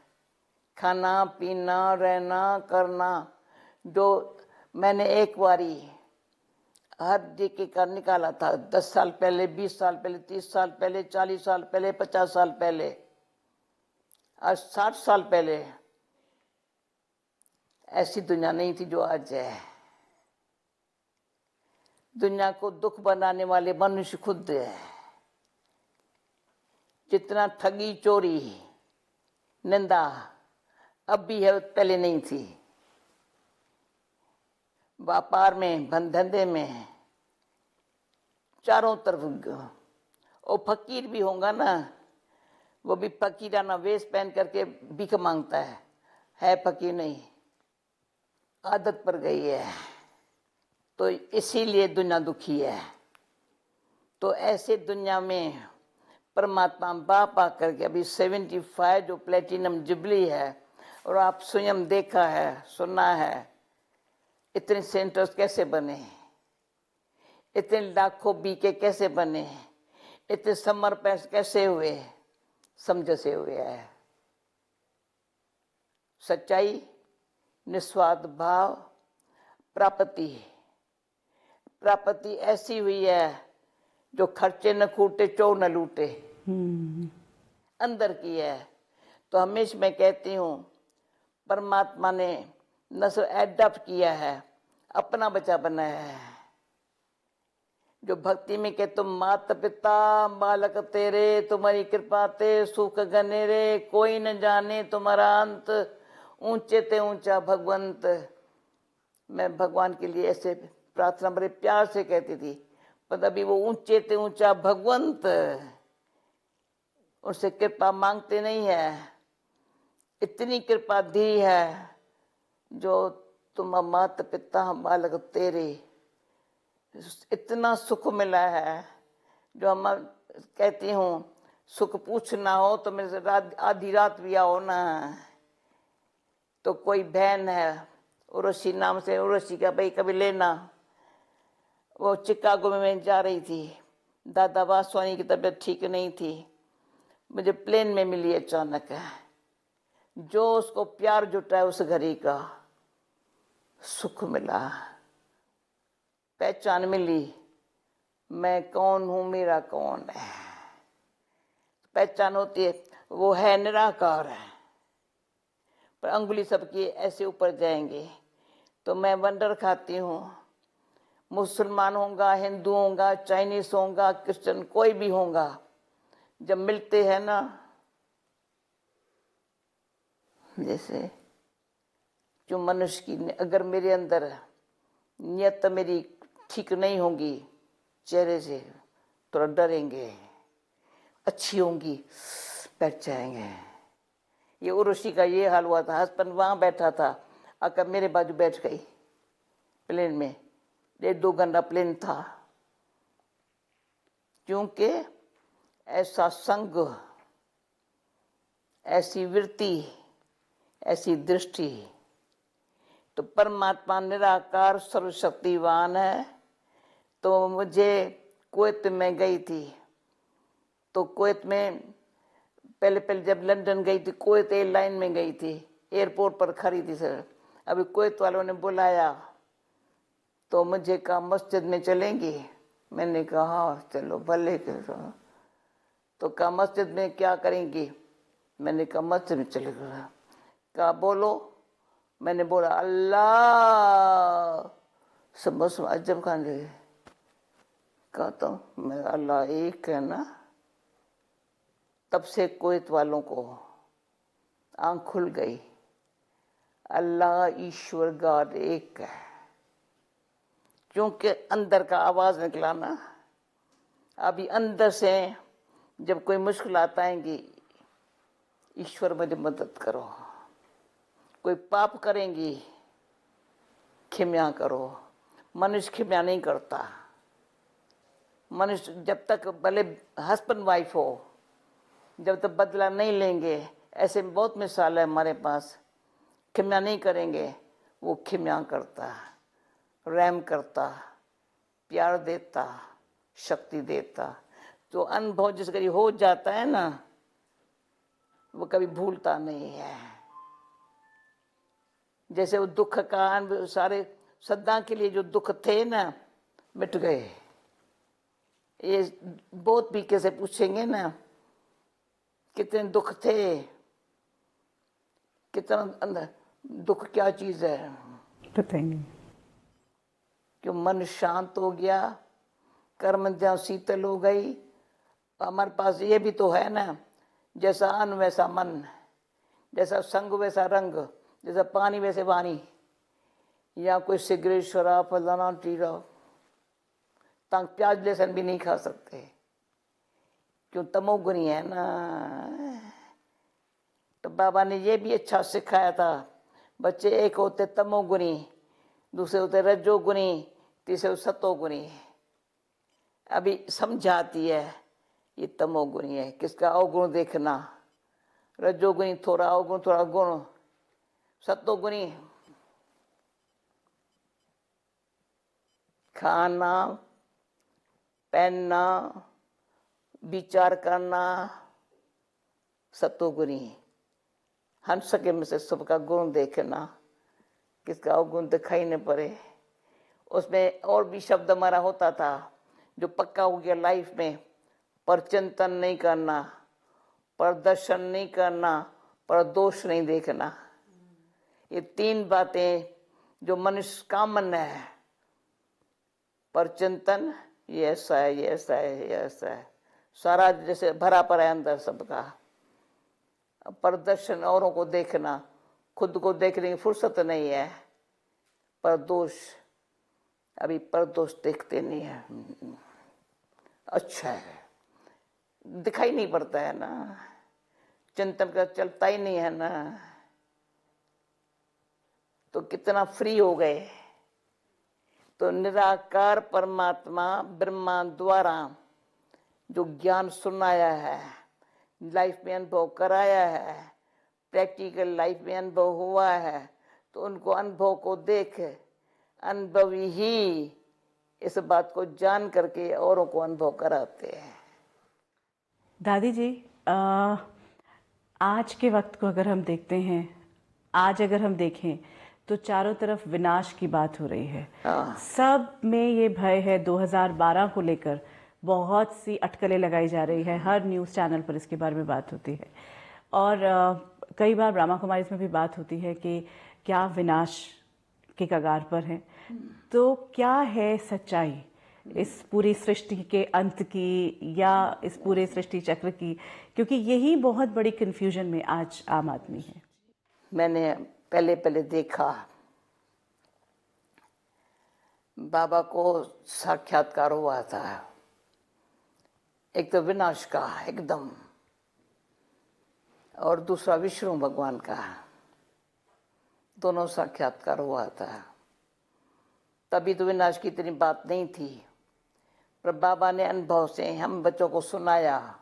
खाना पीना रहना करना। जो मैंने एक बारी हर जीके का निकाला था, 10 साल पहले, 20 साल पहले, 30 साल पहले, 40 साल पहले, 50 साल पहले, आज 60 साल पहले ऐसी दुनिया नहीं थी जो आज है। दुनिया को दुख बनाने वाले मनुष्य खुद है। जितना ठगी चोरी निंदा अब भी है, पहले नहीं थी। व्यापार में, धंधे में, चारों तरफ। और फकीर भी होगा ना, वो भी फकीराना वेश पहन करके भीख मांगता है फकीर नहीं, आदत पड़ गई है। तो इसीलिए दुनिया दुखी है। तो ऐसे दुनिया में परमात्मा बाप आकर के, अभी 75 जो प्लेटिनम जुबली है, और आप स्वयं देखा है, सुना है, इतने सेंटर्स कैसे बने, इतने लाखों बीके कैसे बने, इतने समर्पण कैसे हुए, समझ से हुए है। सच्चाई, निस्वार्थ भाव, प्राप्ति ऐसी हुई है जो खर्चे न खूटे, चोर न लूटे, अंदर की है। तो हमेशा मैं कहती हूँ परमात्मा ने न सिर्फ एडॉप्ट किया है, अपना बच्चा बनाया है। जो भक्ति में के तुम माता पिता बालक तेरे, तुम्हारी कृपा ते सुख गनेरे, कोई न जाने तुम्हारा अंत, ऊंचे ते ऊंचा भगवंत। मैं भगवान के लिए ऐसे प्रार्थना बड़े प्यार से कहती थी, पर अभी वो ऊंचे ते ऊंचा भगवंत, उनसे कृपा मांगते नहीं है। इतनी कृपा दी है जो तुम माता पिता बालक तेरे, इतना सुख मिला है। जो हम कहती हूँ सुख पूछना हो तो मेरे से आधी रात भी आओ ना। तो कोई बहन है उर्वशी नाम से, उर्वशी का भाई कभी लेना। वो चिकागो में मैं जा रही थी, दादा वासवानी की तबीयत ठीक नहीं थी, मुझे प्लेन में मिली अचानक है। जो उसको प्यार जुटा है उस घड़ी का सुख मिला, पहचान मिली, मैं कौन हूं, मेरा कौन है। पहचान होती है, वो है निराकार है, पर अंगुली सबकी ऐसे ऊपर जाएंगे। तो मैं वंडर खाती हूँ, मुसलमान होगा, हिंदू होगा, चाइनीज होगा, क्रिश्चियन, कोई भी होगा, जब मिलते हैं ना, जैसे जो मनुष्य की अगर मेरे अंदर नियत मेरी ठीक नहीं होगी, चेहरे से थोड़ा डरेंगे, अच्छी होंगी बैठ जाएंगे। ये उर्वशी का ये हाल हुआ था। हस्बैंड वहां बैठा था, आकर मेरे बाजू बैठ गई प्लेन में, 1.5-2 घंटा प्लेन था। क्योंकि ऐसा संग, ऐसी वृत्ति, ऐसी दृष्टि। तो परमात्मा निराकार सर्वशक्तिवान है। तो मुझे कुवैत में गई थी, तो कुवैत में पहले जब लंदन गई थी, कुवैत एयरलाइन में गई थी, एयरपोर्ट पर खड़ी थी सर। अभी कुवैत वालों ने बुलाया तो मुझे कहा मस्जिद में चलेंगी। मैंने कहा हाँ चलो भले। तो कहा मस्जिद में क्या करेंगी? मैंने कहा मत में चले गया। कहा बोलो। मैंने बोला अल्लाह। सब मौसम अजब खान लगे। कहा तो मैं अल्लाह एक है ना। तब से कुवैत वालों को आंख खुल गई, अल्लाह ईश्वर गॉड एक है। क्योंकि अंदर का आवाज निकला ना। अभी अंदर से जब कोई मुश्किल आता है कि ईश्वर मेरी मदद करो, कोई पाप करेंगी क्षमा करो। मनुष्य क्षमा नहीं करता। मनुष्य जब तक भले हस्बैंड वाइफ हो, जब तक बदला नहीं लेंगे, ऐसे बहुत मिसाल है हमारे पास, क्षमा नहीं करेंगे, वो क्षमा करता, रहम करता, प्यार देता, शक्ति देता। तो अनुभव जिस कभी हो जाता है ना, वो कभी भूलता नहीं है। जैसे वो दुख का अनुभव सारे सदा के लिए जो दुख थे ना, मिट गए। ये बहुत भी कैसे पूछेंगे ना, कितने दुख थे, कितना अंदर दुख क्या चीज है बताएंगे। क्यों मन शांत हो गया, कर्म ज्यों शीतल हो गई। हमारे पास ये भी तो है ना, जैसा अन्न वैसा मन, जैसा संग वैसा रंग, जैसा पानी वैसे वाणी। या कोई सिगरेट शराब फलाना टीरा, तंग प्याज लहसुन भी नहीं खा सकते, क्यों तमोगुनी है ना। तो बाबा ने ये भी अच्छा सिखाया था, बच्चे एक होते तमोगुनी, दूसरे होते रजोगुनी, तीसरे सतोगुनी। अभी समझाती है ये तमोगुनी है, किसका अवगुण देखना, रजोगुनी थोड़ा अवगुण थोड़ा गुण, सतोगुनी खाना पहनना विचार करना, सतोगुनी हंस सके में से सबका गुण देखना, किसका अवगुण दिखाई न पड़े। उसमें और भी शब्द हमारा होता था जो पक्का हो गया लाइफ में, परचिंतन नहीं करना, प्रदर्शन नहीं करना, पर दोष नहीं देखना। ये तीन बातें जो मनुष्य कामन है, परचिंतन ये ऐसा है, ये ऐसा है, ये ऐसा है, सारा जैसे भरा पड़ा है अंदर सबका। प्रदर्शन औरों को देखना, खुद को देखने की फुर्सत नहीं है। परदोष, अभी परदोष देखते नहीं है। अच्छा है, दिखाई नहीं पड़ता है ना, चिंतन का चलता ही नहीं है ना। तो कितना फ्री हो गए। तो निराकार परमात्मा ब्रह्मा द्वारा जो ज्ञान सुनाया है, लाइफ में अनुभव कराया है, प्रैक्टिकल लाइफ में अनुभव हुआ है, तो उनको अनुभव को देख अनुभवी ही इस बात को जान करके औरों को अनुभव कराते हैं। दादी जी, आज के वक्त को अगर हम देखते हैं, आज अगर हम देखें तो चारों तरफ विनाश की बात हो रही है। सब में ये भय है। 2012 को लेकर बहुत सी अटकलें लगाई जा रही है, हर न्यूज़ चैनल पर इसके बारे में बात होती है। और कई बार ब्रह्मा कुमारी में भी बात होती है कि क्या विनाश के कगार पर है। तो क्या है सच्चाई इस पूरी सृष्टि के अंत की, या इस पूरे सृष्टि चक्र की? क्योंकि यही बहुत बड़ी कन्फ्यूजन में आज आम आदमी है। मैंने पहले देखा, बाबा को साक्षात्कार हुआ था, एक तो विनाश का एकदम, और दूसरा विष्णु भगवान का, दोनों साक्षात्कार हुआ था। तभी तो विनाश की इतनी बात नहीं थी, पर बाबा ने अनुभव से हम बच्चों को सुनाया।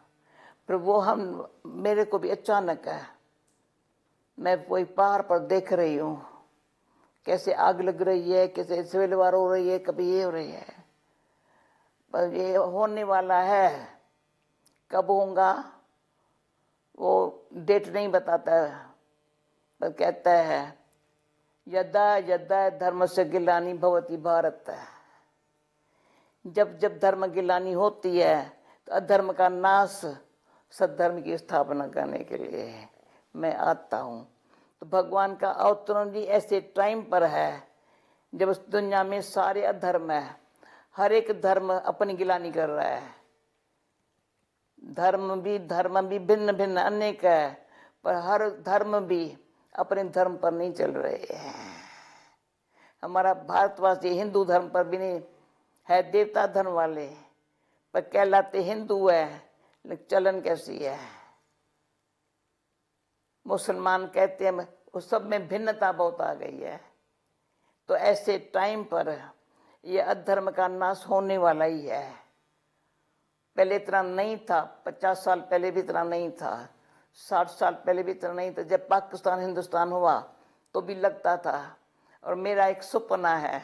पर वो हम मेरे को भी अचानक है, मैं कोई पहाड़ पर देख रही हूँ कैसे आग लग रही है, कैसे सिविलवार हो रही है, कभी ये हो रही है, पर ये होने वाला है। कब होगा वो डेट नहीं बताता है, पर कहता है यदा यदा धर्म से गिलानी भवती भारत। जब जब धर्म गिलानी होती है तो अधर्म का नाश सद्धर्म की स्थापना करने के लिए मैं आता हूँ। तो भगवान का अवतरण भी ऐसे टाइम पर है जब उस दुनिया में सारे अधर्म है, हर एक धर्म अपनी गिलानी कर रहा है। धर्म भी भिन्न भिन्न अनेक है, पर हर धर्म भी अपने धर्म पर नहीं चल रहे हैं। हमारा भारतवासी हिंदू धर्म पर भी नहीं है, देवता धर्म वाले पर कहलाते हिंदू है, लेकिन चलन कैसी है। मुसलमान कहते हैं, उस सब में भिन्नता बहुत आ गई है। तो ऐसे टाइम पर ये अधर्म का नाश होने वाला ही है। पहले इतना नहीं था, 50 साल पहले भी इतना नहीं था, 60 साल पहले भी इतना नहीं था। जब पाकिस्तान हिंदुस्तान हुआ तो भी लगता था। और मेरा एक सपना है,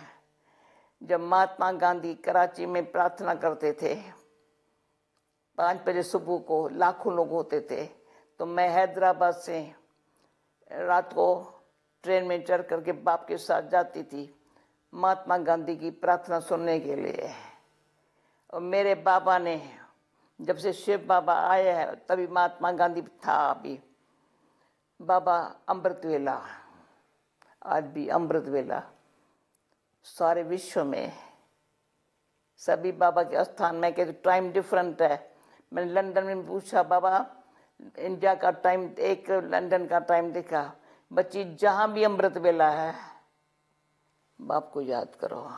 जब महात्मा गांधी कराची में प्रार्थना करते थे 5 बजे सुबह को, लाखों लोग होते थे, तो मैं हैदराबाद से रात को ट्रेन में चढ़ करके बाप के साथ जाती थी महात्मा गांधी की प्रार्थना सुनने के लिए। और मेरे बाबा ने, जब से शिव बाबा आए हैं तभी महात्मा गांधी था। अभी बाबा अमृत वेला, आज भी अमृत वेला सारे विश्व में सभी बाबा के स्थान में। कहते टाइम डिफरेंट है। मैंने लंदन में पूछा, बाबा इंडिया का टाइम एक, लंदन का टाइम देखा। बच्ची जहां भी अमृत वेला है, बाप को याद करो।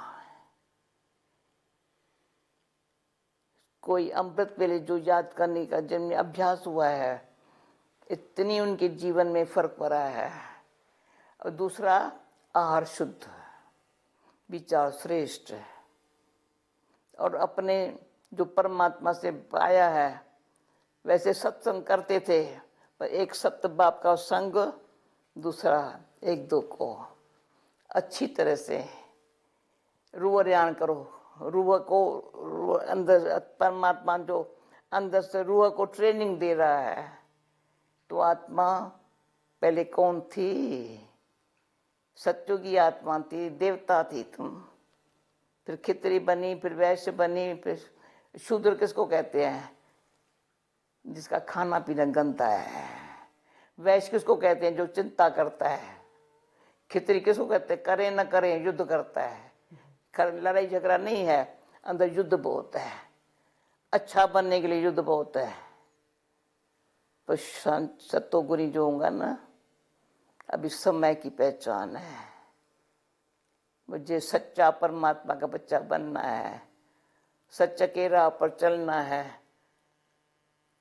कोई अमृत वेले जो याद करने का जिनमें अभ्यास हुआ है, इतनी उनके जीवन में फर्क पड़ा है। और दूसरा, आहार शुद्ध, विचार श्रेष्ठ, और अपने जो परमात्मा से पाया है वैसे सत्संग करते थे। पर एक सप्त बाप का संग, दूसरा एक दो को अच्छी तरह से रूह करो। रूह को अंदर, परमात्मा जो अंदर से रूह को ट्रेनिंग दे रहा है। तो आत्मा पहले कौन थी? सत्युगी आत्मा थी, देवता थी तुम, फिर खितरी बनी, फिर वैश्य बनी, फिर शूद्र किसको कहते हैं? जिसका खाना पीना गंदा है। वैश्य किसको कहते हैं? जो चिंता करता है। खितरी किसको कहते हैं? करे न करे युद्ध करता है। लड़ाई झगड़ा नहीं है, अंदर युद्ध बहुत है। अच्छा बनने के लिए युद्ध बहुत है। तो सत्वगुणी जो होगा ना, अभी समय की पहचान है। मुझे सच्चा परमात्मा का बच्चा बनना है, सच्चे के राह पर चलना है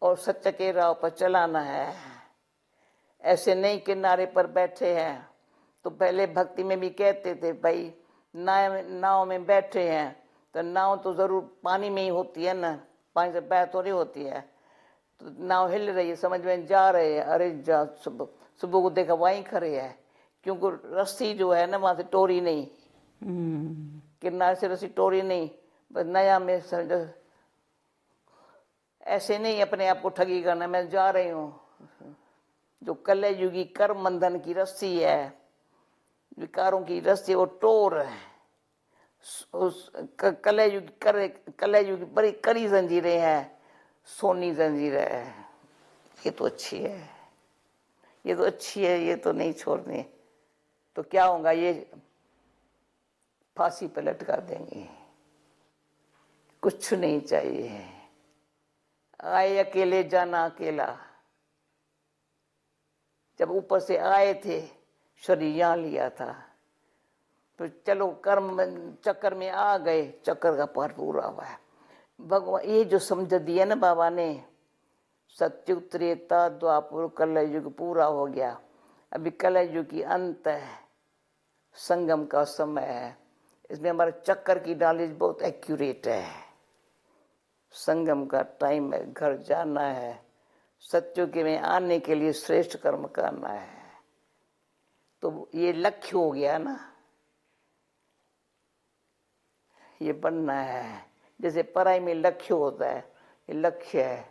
और सच्चे के राह पर चलाना है। ऐसे नहीं किनारे पर बैठे हैं। तो पहले भक्ति में भी कहते थे, भाई नाव में बैठे हैं तो नाव तो जरूर पानी में ही होती है ना, पानी से बह थोड़ी होती है। तो नाव हिल रही है, समझ में जा रहे हैं, अरे जा सुबह को देखा वहीं खड़े है, क्योंकि रस्सी जो है ना वहां से टोरी नहीं, किनारे से रस्सी टोरी नहीं। बस नया में समझो, ऐसे नहीं अपने आप को ठगी करना, मैं जा रही हूँ। जो कलयुगी कर्म बंधन की रस्सी है, विकारों की रस्सी, वो टोर है। उस कलयुगी बड़ी कड़ी जंजीरें हैं, सोनी जंजीरें है। ये तो अच्छी है, ये तो अच्छी है, ये तो नहीं छोड़नी। तो क्या होगा? ये फांसी पे लटका देंगे। कुछ नहीं चाहिए। आए अकेले जाना अकेला। जब ऊपर से आए थे, शरीर यहाँ लिया था, तो चलो कर्म चक्कर में आ गए, चक्कर का पार पूरा हुआ है। भगवान ये जो समझ दिया ना बाबा ने, सत्युग त्रेता द्वापर कलयुग पूरा हो गया। अभी कलयुग की अंत है, संगम का समय है। इसमें हमारे चक्कर की नॉलेज बहुत एक्यूरेट है। संगम का टाइम है, घर जाना है, सत्युग में आने के लिए श्रेष्ठ कर्म करना है। तो ये लक्ष्य हो गया ना, ये बनना है। जैसे पढ़ाई में लक्ष्य होता है, ये लक्ष्य है।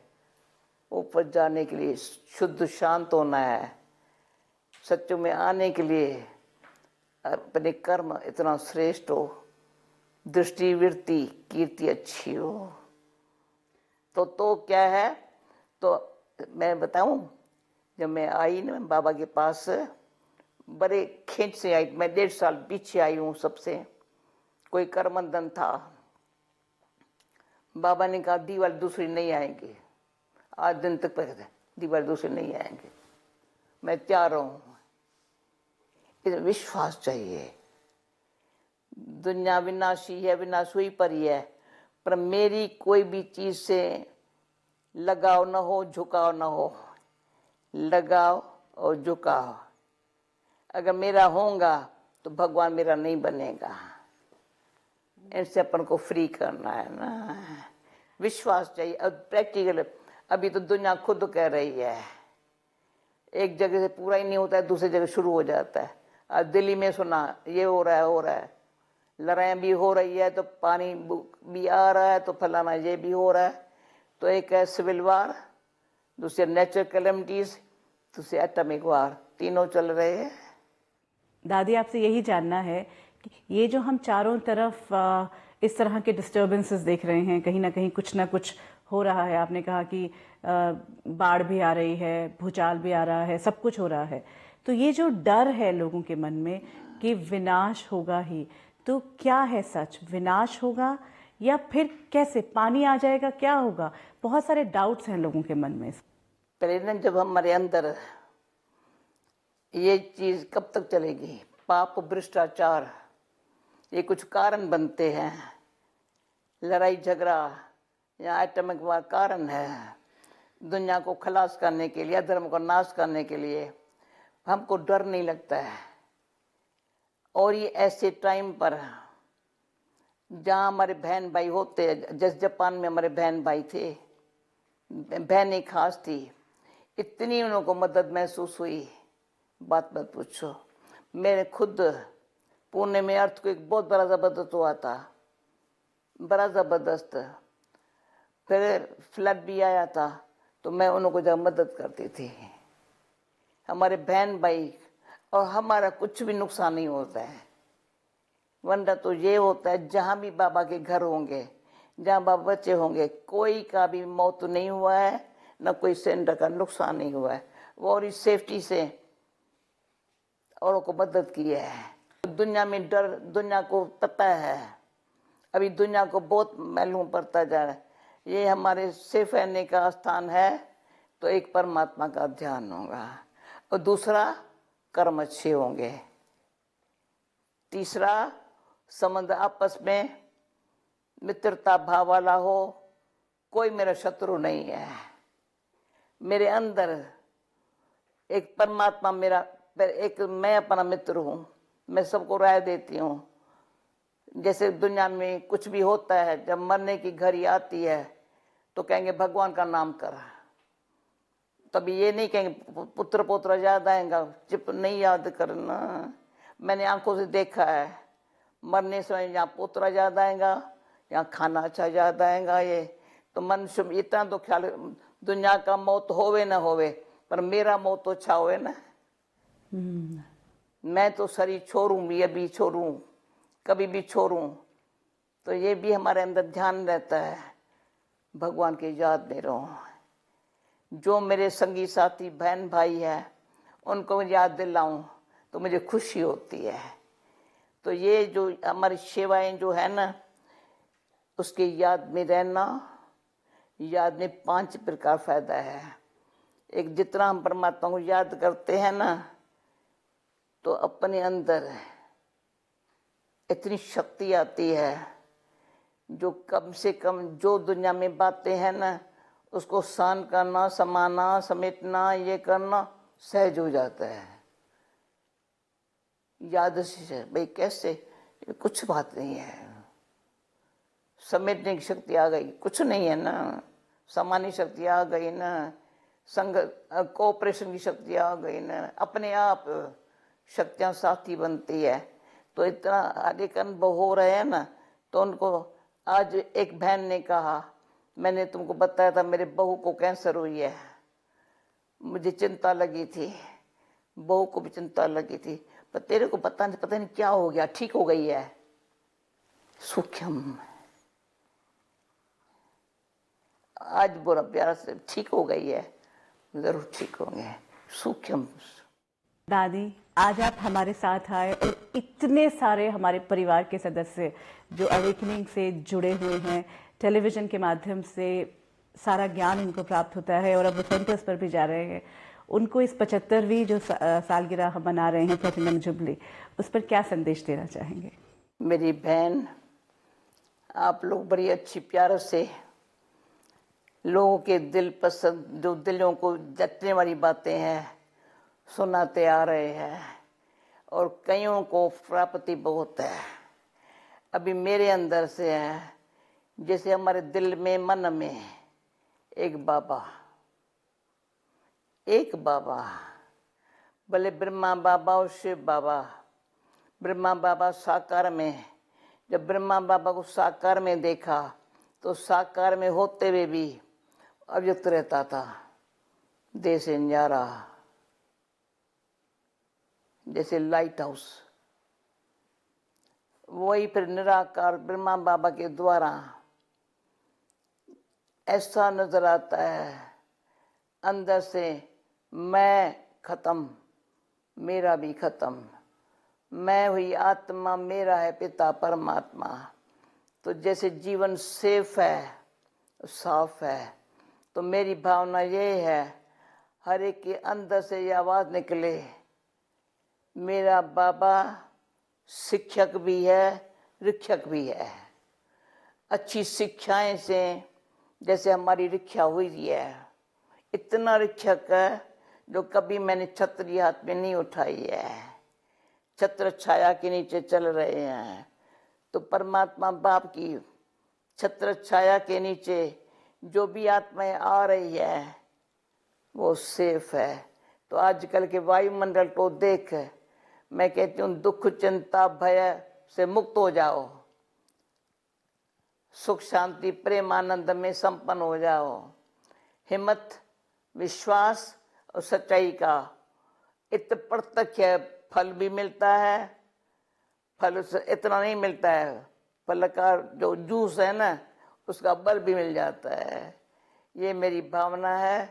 ऊपर जाने के लिए शुद्ध शांत होना है, सत्य में आने के लिए अपने कर्म इतना श्रेष्ठ हो, दृष्टि वृत्ति कीर्ति अच्छी हो। तो क्या है? तो मैं बताऊं, जब मैं आई ना बाबा के पास, बड़े खींच से आई। मैं 1.5 साल पीछे आई हूँ सबसे। कोई करमंदन था, बाबा ने कहा दीवार दूसरी नहीं आएंगी। आज दिन तक पहले दीवार दूसरी नहीं आएंगे, मैं तैयार हूँ। इसे विश्वास चाहिए। दुनिया विनाशी है, विनाश हुई पर ही है, पर मेरी कोई भी चीज से लगाव न हो, झुकाव न हो। लगाव और झुकाव अगर मेरा होगा तो भगवान मेरा नहीं बनेगा। ऐसे अपन को फ्री करना है ना, विश्वास चाहिए। अब प्रैक्टिकल, अभी तो दुनिया खुद कह रही है, एक जगह से पूरा ही नहीं होता है, दूसरी जगह शुरू हो जाता है। अब दिल्ली में सुना ये हो रहा है, लड़ाइयाँ भी हो रही है, तो पानी भी आ रहा है, तो फलाना ये भी हो रहा है। तो एक है सिविल वार, दूसरे नेचुरल कैलेमिटीज, दूसरे एटॉमिक वार, तीनों चल रहे हैं। दादी, आपसे यही जानना है कि ये जो हम चारों तरफ इस तरह के डिस्टर्बेंसेस देख रहे हैं, कहीं ना कुछ हो रहा है। आपने कहा कि बाढ़ भी आ रही है, भूचाल भी आ रहा है, सब कुछ हो रहा है। तो ये जो डर है लोगों के मन में कि विनाश होगा ही, तो क्या है सच? विनाश होगा या फिर कैसे पानी आ जाएगा, क्या होगा? बहुत सारे डाउट्स हैं लोगों के मन में। पहले ना, जब हमारे अंदर ये चीज कब तक चलेगी, पाप भ्रष्टाचार, ये कुछ कारण बनते हैं। लड़ाई झगड़ा या एटॉमिक वार कारण है, दुनिया को खलास करने के लिए, धर्म को नाश करने के लिए। हमको डर नहीं लगता है। और ये ऐसे टाइम पर जहाँ हमारे बहन भाई होते, जैसे जापान में हमारे बहन भाई थे, बहनें खास थी, इतनी उन लोगों को मदद महसूस हुई, बात मत पूछो। मेरे खुद पुणे में अर्थ को एक बहुत बड़ा जबरदस्त हुआ था, बड़ा जबरदस्त। फिर फ्लड भी आया था, तो मैं उन लोगों को जब मदद करती थी। हमारे बहन भाई और हमारा कुछ भी नुकसान नहीं होता है। वरना तो ये होता है, जहाँ भी बाबा के घर होंगे, जहाँ बाबा बच्चे होंगे, कोई का भी मौत नहीं हुआ है, न कोई सेंटर का नुकसान नहीं हुआ है। वो और इस सेफ्टी से औरों को मदद की है। दुनिया में डर, दुनिया को पता है, अभी दुनिया को बहुत मालूम पड़ता जा रहा है। ये हमारे सेफ रहने का स्थान है, तो एक परमात्मा का ध्यान होगा, और दूसरा कर्म अच्छे होंगे, तीसरा संबंध आपस में मित्रता भाव वाला हो। कोई मेरा शत्रु नहीं है, मेरे अंदर एक परमात्मा मेरा, एक मैं अपना मित्र हूँ। मैं सबको राय देती हूँ। जैसे दुनिया में कुछ भी होता है, जब मरने की घड़ी आती है तो कहेंगे भगवान का नाम कर। तभी ये नहीं कहेंगे पुत्र पोत्र याद आएगा, चिप नहीं याद करना। मैंने आंखों से देखा है, मरने से यहाँ पुत्र याद आएगा, यहाँ खाना अच्छा याद आएगा। ये तो मनुष्य इतना तो ख्याल, दुनिया का मौत होवे ना होवे, पर मेरा मौत तो अच्छा होवे ना। मैं तो शरीर छोड़ूं भी, अभी छोड़ूं, कभी भी छोड़ूं, तो ये भी हमारे अंदर ध्यान रहता है, भगवान की याद में रहो। जो मेरे संगी साथी बहन भाई है, उनको याद दिलाऊं तो मुझे खुशी होती है। तो ये जो हमारी सेवाएं जो है ना, उसके याद में रहना, याद में 5 प्रकार फायदा है। एक, जितना हम परमात्मा को याद करते हैं ना, तो अपने अंदर इतनी शक्ति आती है, जो कम से कम जो दुनिया में बातें हैं ना, उसको सहन करना, समाना, समेटना, ये करना सहज हो जाता है। याद से भाई कैसे, कुछ बात नहीं है, समेटने की शक्ति आ गई, कुछ नहीं है ना, समानी शक्ति आ गई ना, संग कोऑपरेशन की शक्ति आ गई ना, अपने आप शक्तियां साथी बनती है। तो इतना अधिक अनुभव हो रहे हैं ना। तो उनको आज एक बहन ने कहा, मैंने तुमको बताया था मेरे बहू को कैंसर हुई है, मुझे चिंता लगी थी, बहू को भी चिंता लगी थी, पर तेरे को पता नहीं क्या हो गया, ठीक हो गई है। सूक्ष्म, आज बुरा प्यारा से ठीक हो गई है, जरूर ठीक होंगे। सूक्ष्म। दादी, आज आप हमारे साथ आए और इतने सारे हमारे परिवार के सदस्य जो अवेकनिंग से जुड़े हुए हैं, टेलीविजन के माध्यम से सारा ज्ञान उनको प्राप्त होता है और अब वो सेंटर्स पर भी जा रहे हैं, उनको इस 75वीं जो सालगिरह हम मना रहे हैं, प्लेटिनम जुबली, उस पर क्या संदेश देना चाहेंगे? मेरी बहन, आप लोग बड़ी अच्छी प्यार से लोगों के दिल पसंद, जो दिलों को जचने वाली बातें हैं सुनाते आ रहे हैं और कईयों को प्राप्ति बहुत है। अभी मेरे अंदर से है, जैसे हमारे दिल में, मन में एक बाबा भले ब्रह्मा बाबा और शिव बाबा। ब्रह्मा बाबा साकार में, जब ब्रह्मा बाबा को साकार में देखा तो साकार में होते हुए भी अव्यक्त रहता था, देह से न्यारा, जैसे लाइट हाउस। वही फिर निराकार ब्रह्मा बाबा के द्वारा ऐसा नजर आता है अंदर से, मैं खत्म, मेरा भी खत्म, मैं हुई आत्मा, मेरा है पिता परमात्मा। तो जैसे जीवन सेफ है, साफ है, तो मेरी भावना ये है, हर एक के अंदर से ये आवाज निकले, मेरा बाबा शिक्षक भी है, रिक्षक भी है। अच्छी शिक्षाएं से जैसे हमारी रिक्षा हुई है, इतना रिक्षक है जो कभी मैंने छतरी हाथ में नहीं उठाई है, छत्र छाया के नीचे चल रहे हैं। तो परमात्मा बाप की छत्र छाया के नीचे जो भी आत्माएं आ रही है वो सेफ है। तो आजकल के वायुमंडल को देख मैं कहती हूँ, दुख चिंता भय से मुक्त हो जाओ, सुख शांति प्रेम आनंद में संपन्न हो जाओ। हिम्मत, विश्वास और सच्चाई का इत प्रत्यक्ष फल भी मिलता है। फल से इतना नहीं मिलता है, फल का जो जूस है ना, उसका बल भी मिल जाता है। ये मेरी भावना है।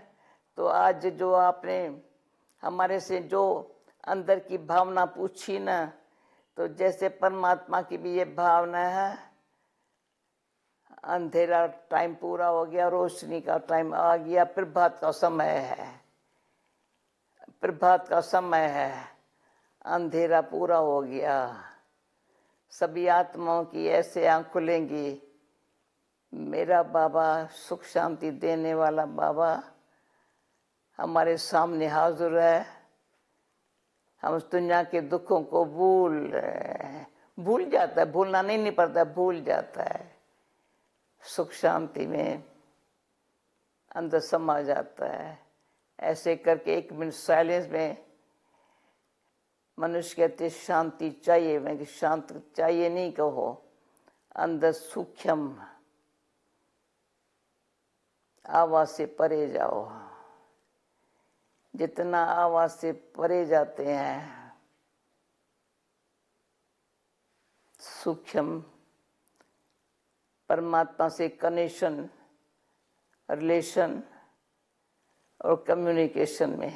तो आज जो आपने हमारे से जो अंदर की भावना पूछी ना, तो जैसे परमात्मा की भी ये भावना है, अंधेरा टाइम पूरा हो गया, रोशनी का टाइम आ गया, प्रभात का समय है, प्रभात का समय है, अंधेरा पूरा हो गया। सभी आत्माओं की ऐसे आंख खुलेंगी, मेरा बाबा सुख शांति देने वाला बाबा हमारे सामने हाजिर है। हम उस दुनिया के दुखों को भूल जाता है, भूलना नहीं पड़ता, भूल जाता है, सुख शांति में अंदर समा जाता है। ऐसे करके 1 मिनट साइलेंस में मनुष्य कहते शांति चाहिए, मैं शांत चाहिए नहीं कहो, अंदर सूक्ष्म आवाज से परे जाओ। जितना आवाज से परे जाते हैं, सूक्ष्म परमात्मा से कनेक्शन, रिलेशन और कम्युनिकेशन में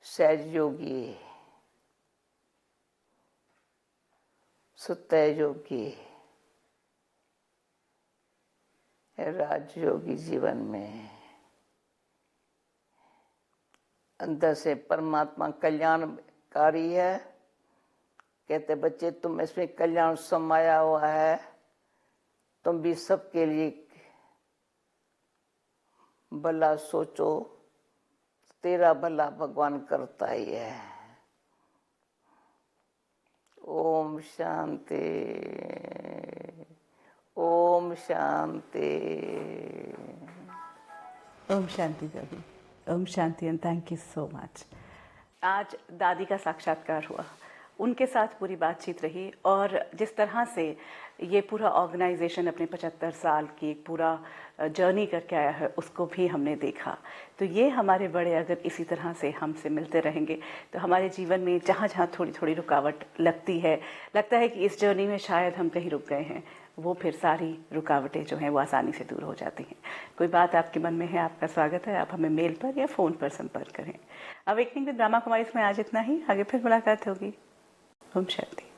सहज योगी, सुतः योगी, राजयोगी जीवन में अंदर से परमात्मा कल्याणकारी है। कहते बच्चे, तुम इसमें कल्याण समाया हुआ है, तुम भी सबके लिए भला सोचो, तेरा भला भगवान करता ही है। ओम शांति, ओम शांति। ओम शांति दादी, Om Shanti and thank you so much. आज दादी का साक्षात्कार हुआ उनके साथ पूरी बातचीत रही और जिस तरह से ये पूरा ऑर्गेनाइजेशन अपने 75 साल की एक पूरा जर्नी करके आया है उसको भी हमने देखा। तो ये हमारे बड़े अगर इसी तरह से हमसे मिलते रहेंगे तो हमारे जीवन में जहाँ जहाँ थोड़ी थोड़ी रुकावट लगती है, लगता है कि इस जर्नी में शायद हम कहीं रुक गए हैं, वो फिर सारी रुकावटें जो हैं वो आसानी से दूर हो जाती हैं। कोई बात आपके मन में है, आपका स्वागत है, आप हमें मेल पर या फ़ोन पर संपर्क करें। अवेकनिंग विद ब्रह्मा कुमारी में आज इतना ही, आगे फिर मुलाकात होगी। ओम शांति।